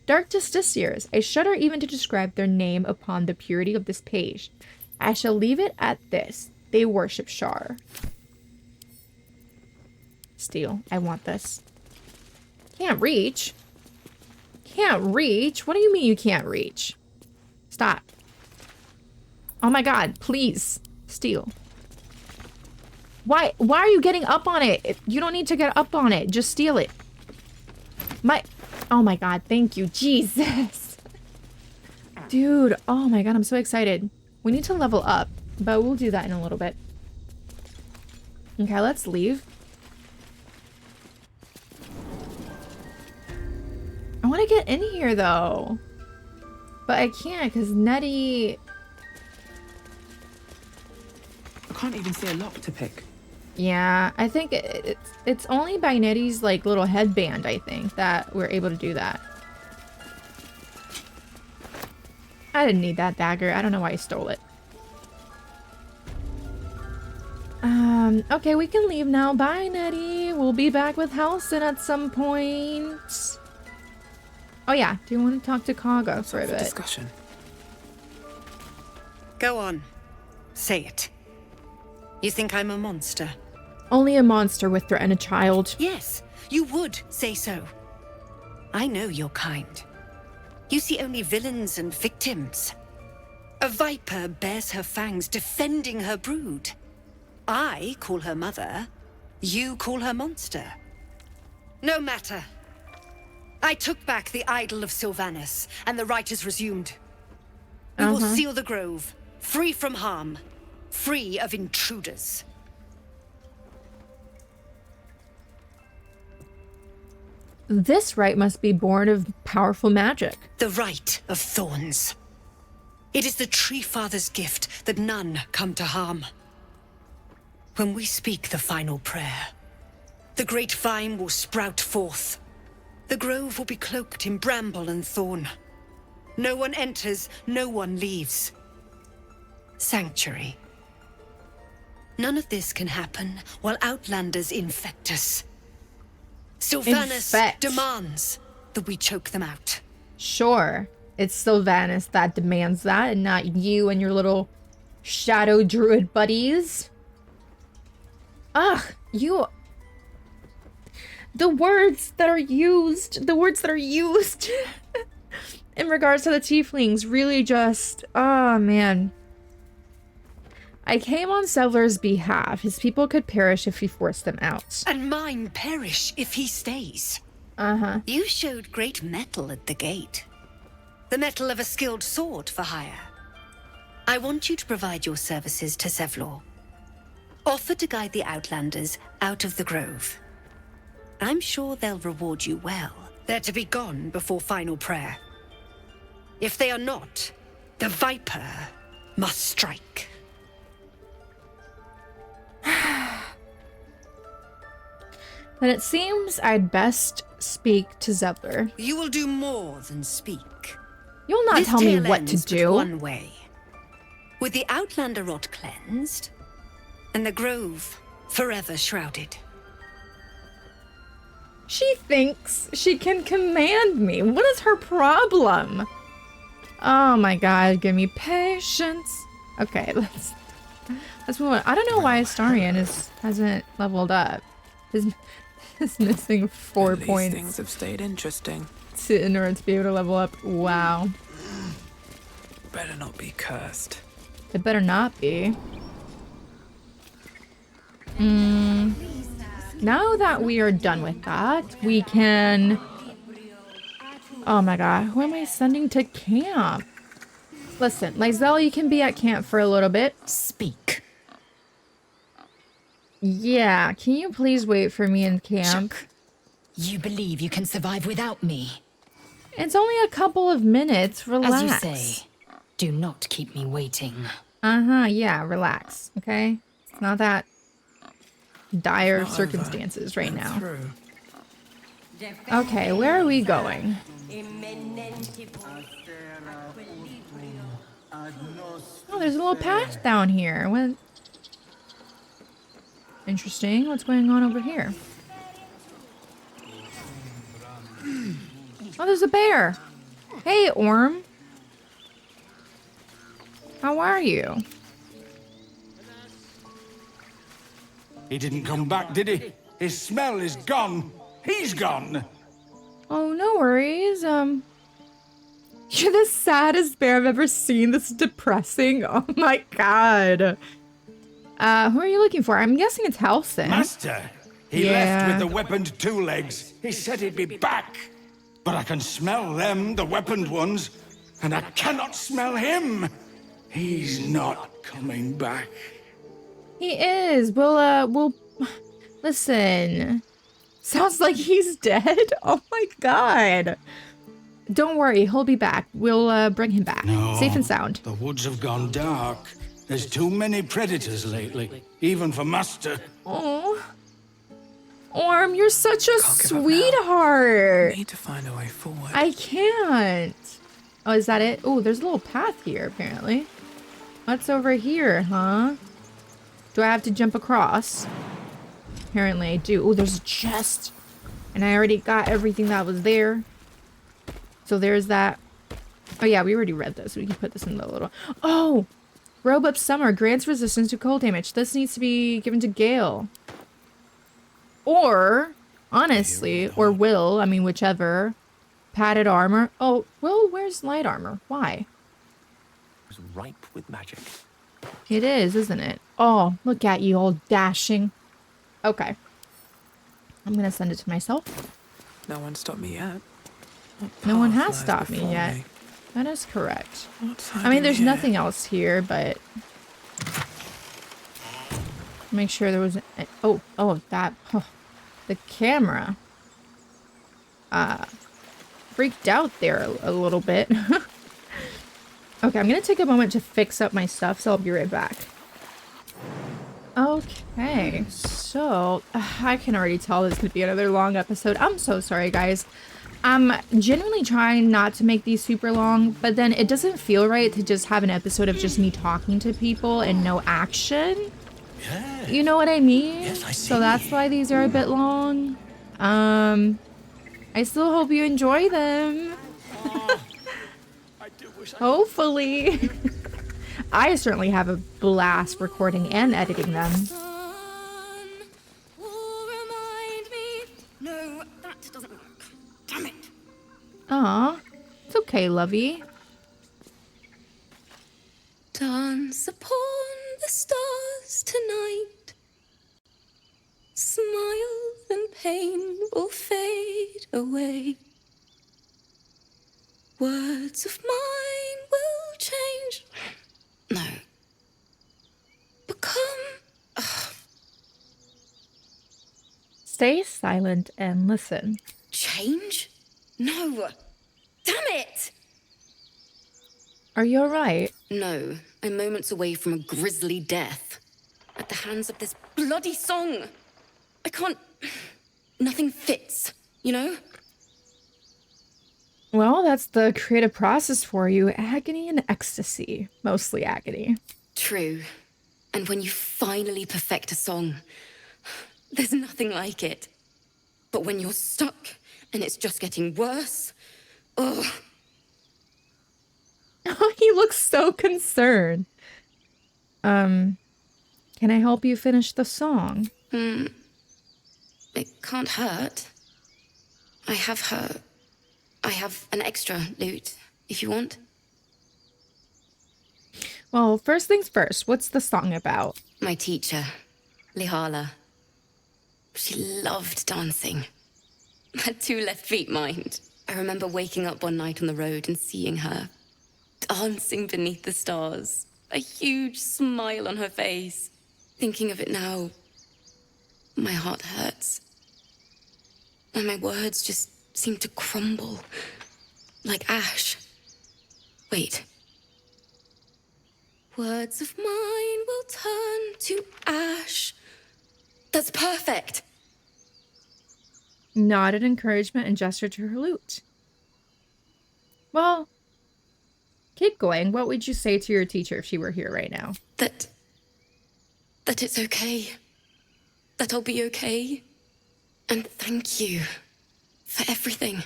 Dark Justiciars. I shudder even to describe their name upon the purity of this page. I shall leave it at this. They worship Shar. Steal. I want this. Can't reach. Can't reach? What do you mean you can't reach? Stop. Oh my god, please. Steal. Why are you getting up on it? You don't need to get up on it. Just steal it. Oh my god, thank you. Jesus. Dude, oh my god, I'm so excited. We need to level up, but we'll do that in a little bit. Okay, let's leave. I want to get in here though, but I can't because Nettie. I can't even see a lock to pick. Yeah, I think it's only by Nettie's like little headband, I think, that we're able to do that. I didn't need that dagger. I don't know why I stole it. Okay, we can leave now. Bye, Nettie. We'll be back with Halsin at some point. Oh yeah, do you want to talk to Kaga for a bit? Discussion. Go on. Say it. You think I'm a monster? Only a monster would threaten a child. Yes, you would say so. I know your kind. You see only villains and victims. A viper bears her fangs defending her brood. I call her mother. You call her monster. No matter. I took back the idol of Sylvanus, and the rite is resumed. We will seal the grove, free from harm, free of intruders. This rite must be born of powerful magic. The rite of thorns. It is the Tree Father's gift that none come to harm. When we speak the final prayer, the great vine will sprout forth. The grove will be cloaked in bramble and thorn. No one enters, no one leaves. Sanctuary. None of this can happen while outlanders infect us. Sylvanus demands that we choke them out. Sure, it's Sylvanus that demands that, and not you and your little shadow druid buddies. Ugh, you... The words that are used in regards to the Tieflings really just... Oh, man. I came on Settler's behalf. His people could perish if he forced them out. And mine perish if he stays. You showed great mettle at the gate. The mettle of a skilled sword for hire. I want you to provide your services to Zevlor. Offer to guide the Outlanders out of the Grove. I'm sure they'll reward you well. They're to be gone before final prayer. If they are not, the Viper must strike. Then it seems I'd best speak to Zevlor. You will do more than speak. You'll not tell me what to do. One way. With the Outlander rot cleansed, and the Grove forever shrouded. She thinks she can command me. What is her problem? Oh my god, give me patience. Okay, let's move on. I don't know why Astarion hasn't leveled up. He's missing 4 points. Things have stayed interesting. In order to be able to level up. Wow. Better not be cursed. It better not be. Now that we are done with that, we can... Oh my god, who am I sending to camp? Listen, Lysel, you can be at camp for a little bit. Speak. Yeah, can you please wait for me in camp? Chuck, you believe you can survive without me? It's only a couple of minutes, relax. As you say, do not keep me waiting. Uh-huh, yeah, relax, okay? It's not that dire circumstances right now. Okay, where are we going? Oh, there's a little path down here. What? Interesting. What's going on over here? Oh, there's a bear. Hey, Orm. How are you? He didn't come back, did he? His smell is gone. He's gone. Oh, no worries. You're the saddest bear I've ever seen. This is depressing. Oh my god. Who are you looking for? I'm guessing it's Halsin. Master, he left with the weaponed two legs. He said he'd be back. But I can smell them, the weaponed ones, and I cannot smell him. He's not coming back. He is. We'll listen. Sounds like he's dead. Oh my god. Don't worry, he'll be back. We'll bring him back. No, safe and sound. The woods have gone dark. There's too many predators lately, even for Master. Oh, Orm, you're such a sweetheart. I need to find a way forward. I can't. Oh, is that it? Oh, there's a little path here, apparently. What's over here, huh? Do I have to jump across? Apparently I do. Oh, there's a chest. And I already got everything that was there. So there's that. Oh yeah, we already read this. We can put this in the little... Oh! Robe of Summer grants resistance to cold damage. This needs to be given to Gale. Or, honestly, or Will, I mean whichever. Padded armor. Oh, Will wears light armor. Why? It's ripe with magic. It is, isn't it? Oh, look at you all dashing. Okay. I'm gonna send it to myself. No one stopped me yet. No one has stopped me yet. That is correct. I mean, there's nothing else here, but... Make sure there was... Oh, that... Oh, the camera. Freaked out there a little bit. Okay, I'm gonna take a moment to fix up my stuff, so I'll be right back. Okay, so... I can already tell this could be another long episode. I'm so sorry, guys. I'm genuinely trying not to make these super long, but then it doesn't feel right to just have an episode of just me talking to people and no action. Yeah. You know what I mean? Yes, I see. So that's why these are a bit long. I still hope you enjoy them. Hopefully. I certainly have a blast recording and editing them. No, that doesn't work. Damn it. Aw, it's okay, lovey. Dance upon the stars tonight. Smile and pain will fade away. Words of mine will change. No, Stay silent and listen. Change? No. Damn it! Are you alright? No, I'm moments away from a grisly death. At the hands of this bloody song. I can't... Nothing fits, you know? Well, that's the creative process for you. Agony and ecstasy. Mostly agony. True. And when you finally perfect a song, there's nothing like it. But when you're stuck and it's just getting worse, ugh. Oh, he looks so concerned. Can I help you finish the song? It can't hurt. I have an extra lute, if you want. Well, first things first, what's the song about? My teacher, Lihala. She loved dancing. Had 2 left feet, mind. I remember waking up one night on the road and seeing her dancing beneath the stars, a huge smile on her face. Thinking of it now, my heart hurts. And my words just seem to crumble, like ash. Wait. Words of mine will turn to ash. That's perfect. Nodded encouragement and gestured to her lute. Well, keep going. What would you say to your teacher if she were here right now? That it's okay. That I'll be okay. And thank you for everything.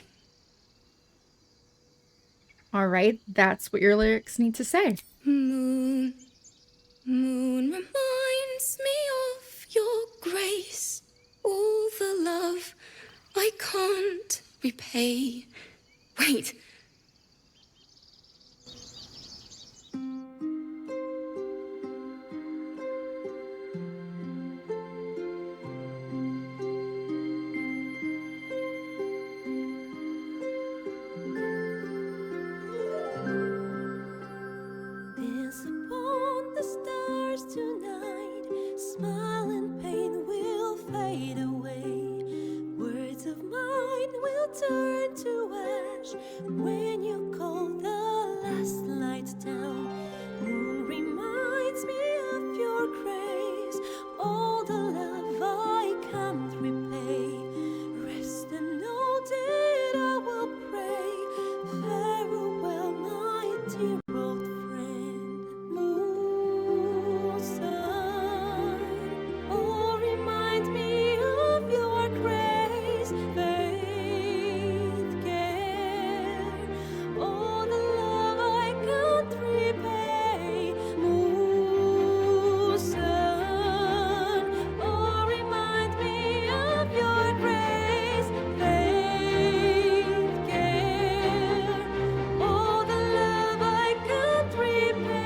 All right, that's what your lyrics need to say. Moon, moon reminds me of your grace. All the love I can't repay. Wait. Smile and pain will fade away. Words of mine will turn to ash when you call the last light down. Moon reminds me of your grace. All the love I can't repay. Rest and know that I will pray. Farewell, my dear old friend. Moon, sun. Oh, remind me of your grace, faith, care, all the love I can't repay. Moon, sun, oh, remind me of your grace, faith, care, all the love I can't repay.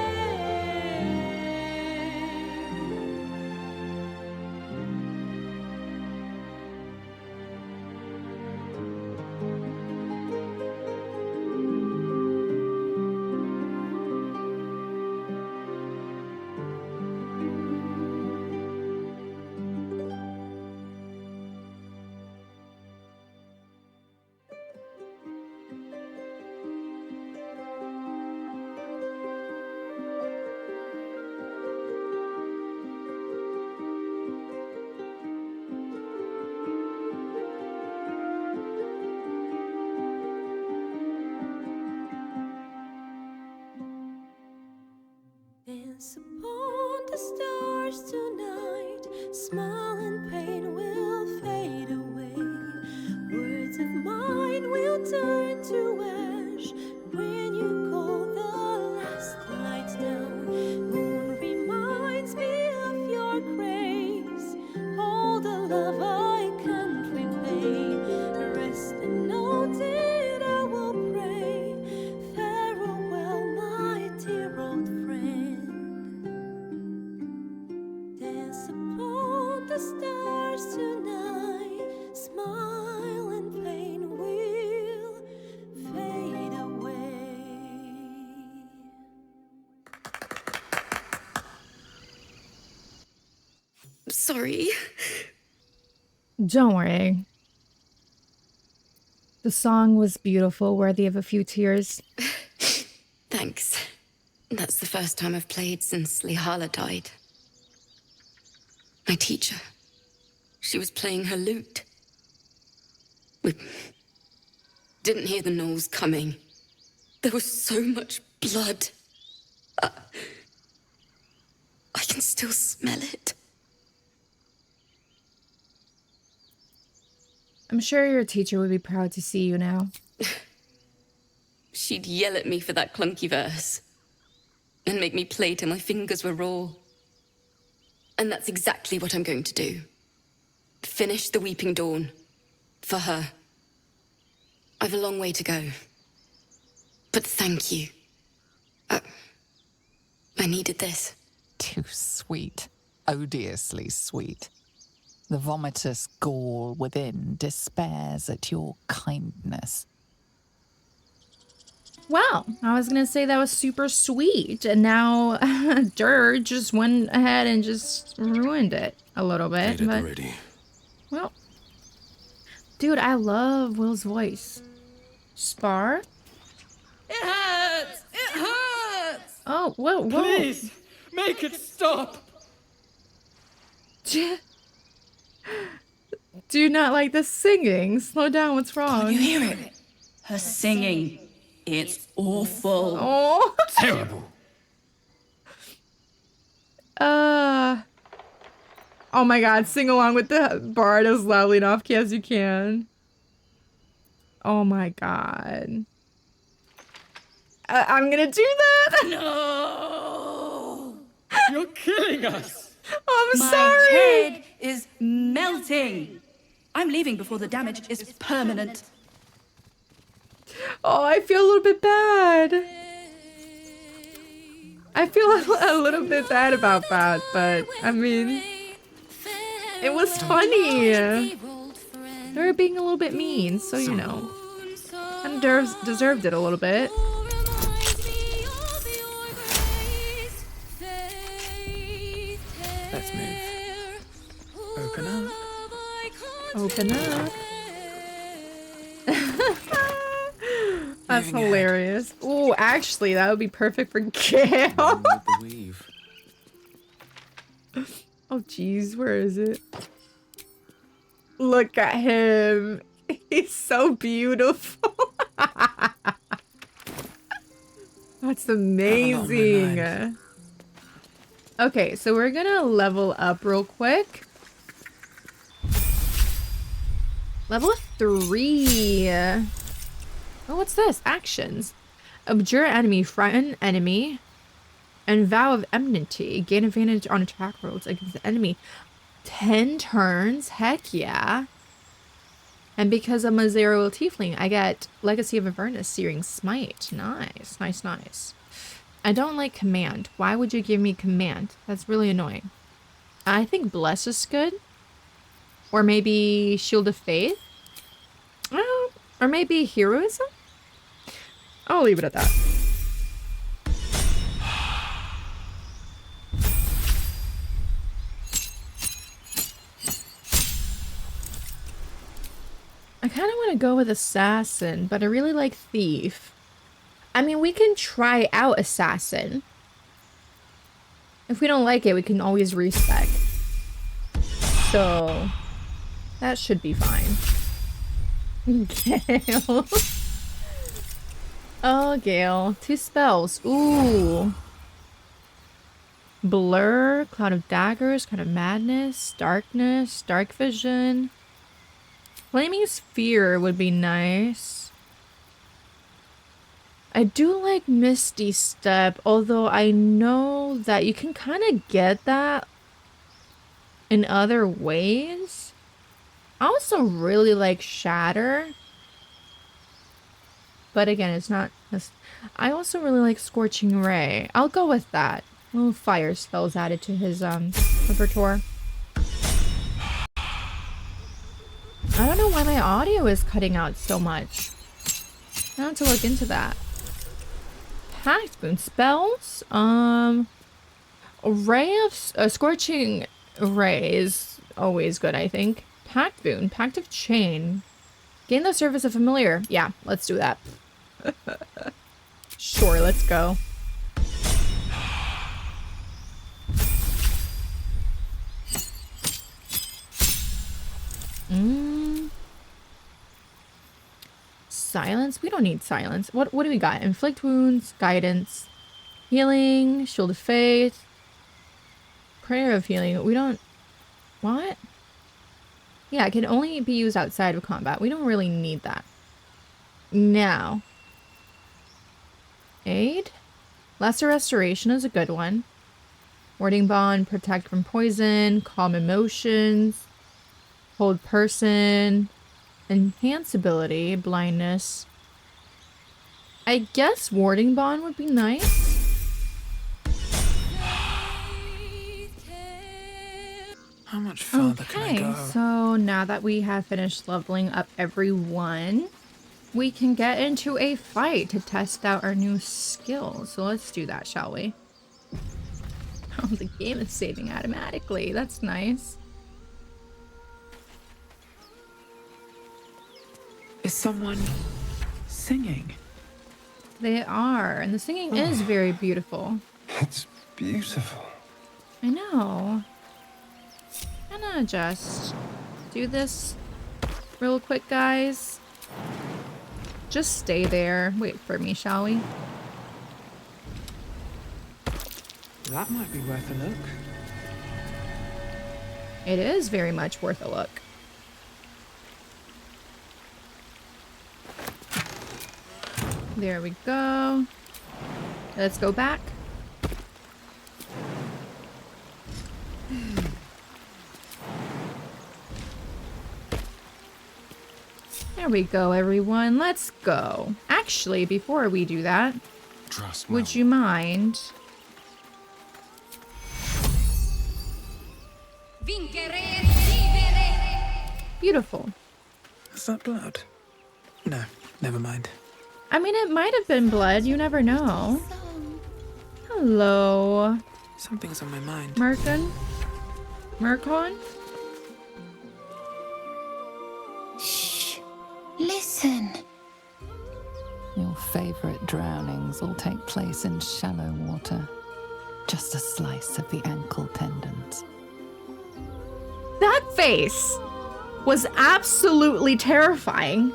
Dance upon the stars tonight. Smile and pain will fade away. Words of mine will turn to ash when you call the last light down. Moon reminds me of your grace. All the love I can't repay. Rest and know that I will pray. Farewell, my dear old friend. Dance upon the stars tonight. Smile and pain will fade away. Sorry. Don't worry. The song was beautiful, worthy of a few tears. Thanks. That's the first time I've played since Lihala died. My teacher. She was playing her lute. We didn't hear the gnolls coming. There was so much blood. I can still smell it. I'm sure your teacher would be proud to see you now. She'd yell at me for that clunky verse. And make me play till my fingers were raw. And that's exactly what I'm going to do. Finish the Weeping Dawn. For her. I've a long way to go. But thank you. I needed this. Too sweet. Odiously sweet. The vomitous gall within despairs at your kindness. Wow, I was gonna say that was super sweet, and now Dur just went ahead and just ruined it a little bit. Get it But, ready. well, dude, I love Will's voice. Spar? It hurts! It hurts! Oh, whoa. Please, make it stop! Do you not like the singing? Slow down, what's wrong? Can you hear it? Her singing. It's awful. Oh. Terrible. Oh my god, sing along with the bard as loudly and off key as you can. Oh my god. I'm gonna do that! No! You're killing us! I'm My sorry! head is melting. I'm leaving before the damage is permanent. Oh, I feel a little bit bad. I feel a little bit bad about that, but I mean, it was funny. They were being a little bit mean, so you know. And deserved it a little bit. Let's move. Open up. Open up. That's hilarious. Oh, actually, that would be perfect for Gale. Oh, jeez, where is it? Look at him. He's so beautiful. That's amazing. Okay, so we're gonna level up real quick. Level 3. Oh, what's this? Actions. Abjure enemy, frighten enemy, and vow of enmity. Gain advantage on attack rolls against the enemy. 10 turns? Heck yeah. And because I'm a 0 tiefling, I get Legacy of Avernus, Searing Smite. Nice, nice, nice. I don't like command. Why would you give me command? That's really annoying. I think Bless is good. Or maybe Shield of Faith. Oh, or maybe Heroism? I'll leave it at that. I kind of want to go with Assassin, but I really like Thief. I mean, we can try out Assassin. If we don't like it, we can always respec. So, that should be fine. Gale. Oh, Gale. 2 spells. Ooh. Blur, Cloud of Daggers, Cloud of Madness, Darkness, Dark Vision. Flaming Sphere would be nice. I do like Misty Step, although I know that you can kind of get that in other ways. I also really like Shatter. But again, it's not... I also really like Scorching Ray. I'll go with that. Little fire spells added to his repertoire. I don't know why my audio is cutting out so much. I have to look into that. Pact Boon spells. Ray of Scorching Ray is always good, I think. Pact boon. Pact of chain. Gain the service of familiar. Yeah, let's do that. Sure, let's go. Silence? We don't need silence. What do we got? Inflict wounds, guidance, healing, shield of faith, prayer of healing. We don't... What? Yeah, it can only be used outside of combat. We don't really need that. Now. Aid? Lesser restoration is a good one. Warding bond, protect from poison, calm emotions, hold person, enhance ability, blindness. I guess warding bond would be nice. How much further can I go? So now that we have finished leveling up everyone, we can get into a fight to test out our new skills. So let's do that, shall we? Oh, the game is saving automatically. That's nice. Is someone singing? They are, and the singing is very beautiful. It's beautiful. I know. I'm gonna just do this real quick, guys. Just stay there. Wait for me, shall we? That might be worth a look. It is very much worth a look. There we go. Let's go back. There we go, everyone. Let's go. Actually, before we do that, would you mind? Beautiful. Is that blood? No, never mind. I mean, it might have been blood. You never know. Hello. Something's on my mind. Mercon? Shh. Listen. Your favorite drownings all take place in shallow water. Just a slice of the ankle tendons. That face was absolutely terrifying.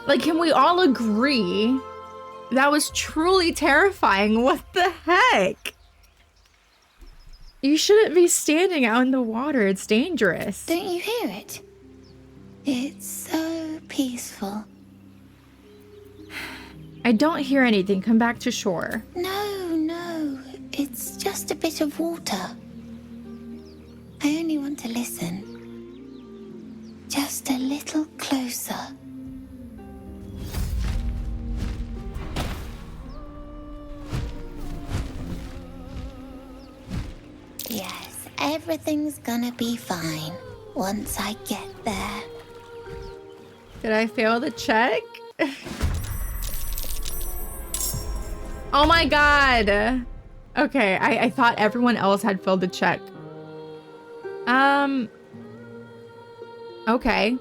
Like, can we all agree that was truly terrifying? What the heck? You shouldn't be standing out in the water. It's dangerous. Don't you hear it? It's so peaceful. I don't hear anything. Come back to shore. No. It's just a bit of water. I only want to listen. Just a little closer. Yes, everything's gonna be fine once I get there. Did I fail the check? Oh my god. Okay, I thought everyone else had failed the check. Okay.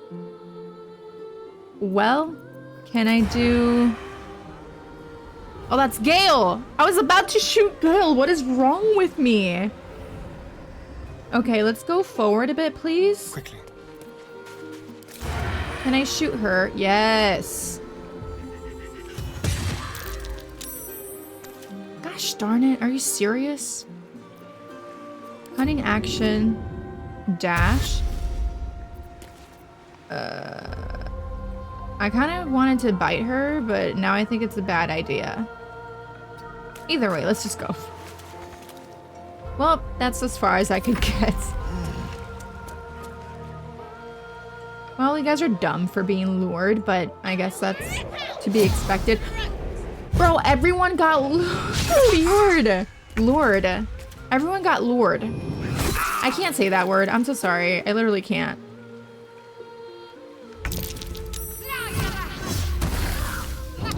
Well, can I do... Oh, that's Gale! I was about to shoot Gale! What is wrong with me? Okay, let's go forward a bit, please. Quickly. Can I shoot her? Yes. Gosh darn it, are you serious? Cunning action. Dash. I kind of wanted to bite her, but now I think it's a bad idea. Either way, let's just go. Well, that's as far as I could get. Well, you guys are dumb for being lured, but I guess that's to be expected. Bro, everyone got lured. Lured. Everyone got lured. I can't say that word. I'm so sorry. I literally can't.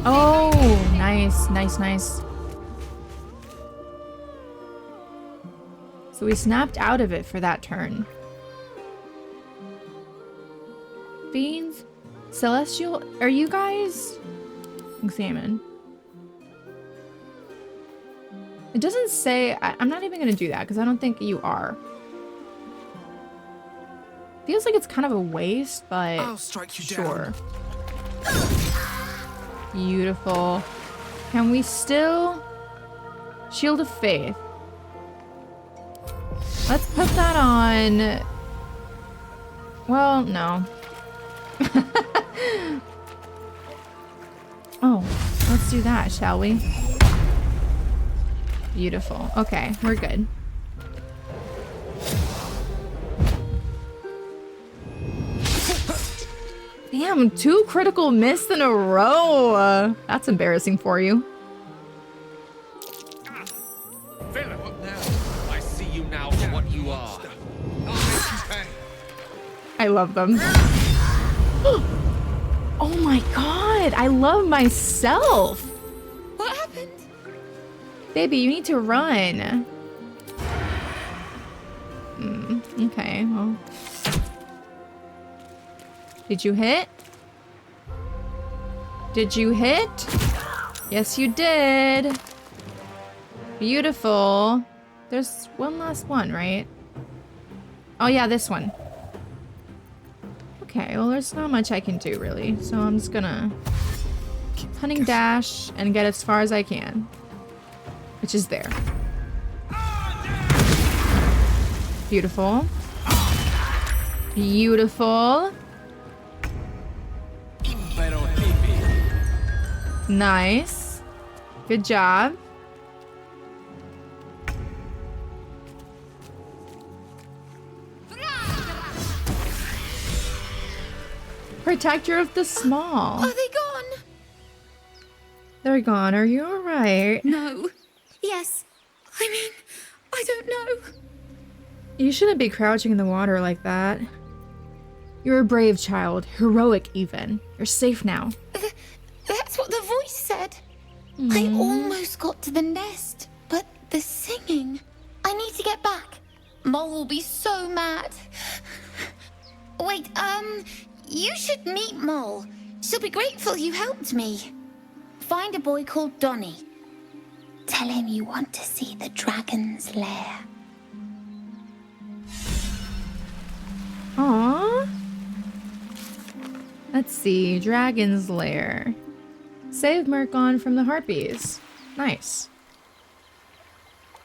Oh, nice, nice, nice. So we snapped out of it for that turn. fiends? Celestial? Are you guys? Examine. It doesn't say. I'm not even gonna do that because I don't think you are. Feels like it's kind of a waste, but I'll strike you sure. Beautiful. Can we still? Shield of Faith. Let's put that on. Well, no. Oh, let's do that, shall we? Beautiful. Okay, we're good. Damn, 2 critical miss in a row. That's embarrassing for you. I see you now for what you are. I love them. Oh my god, I love myself. What happened? Baby, you need to run. Okay, well. Did you hit? Did you hit? Yes, you did. Beautiful. There's one last one, right? Oh yeah, this one. Okay, well there's not much I can do really, so I'm just gonna hunting dash and get as far as I can, which is there. Beautiful. Beautiful. Nice. Good job. Protector of the small. Are they gone? They're gone. Are you alright? No. Yes. I mean, I don't know. You shouldn't be crouching in the water like that. You're a brave child. Heroic, even. You're safe now. That's what the voice said. I almost got to the nest, but the singing. I need to get back. Mole will be so mad. Wait, you should meet Mole. She'll be grateful you helped me. Find a boy called Donny. Tell him you want to see the dragon's lair. Aww. Let's see. Dragon's Lair. Save Murkon from the Harpies. Nice.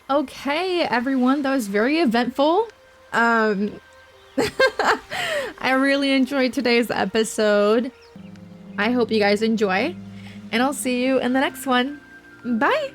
Okay, everyone. That was very eventful. I really enjoyed today's episode. I hope you guys enjoy. And I'll see you in the next one. Bye!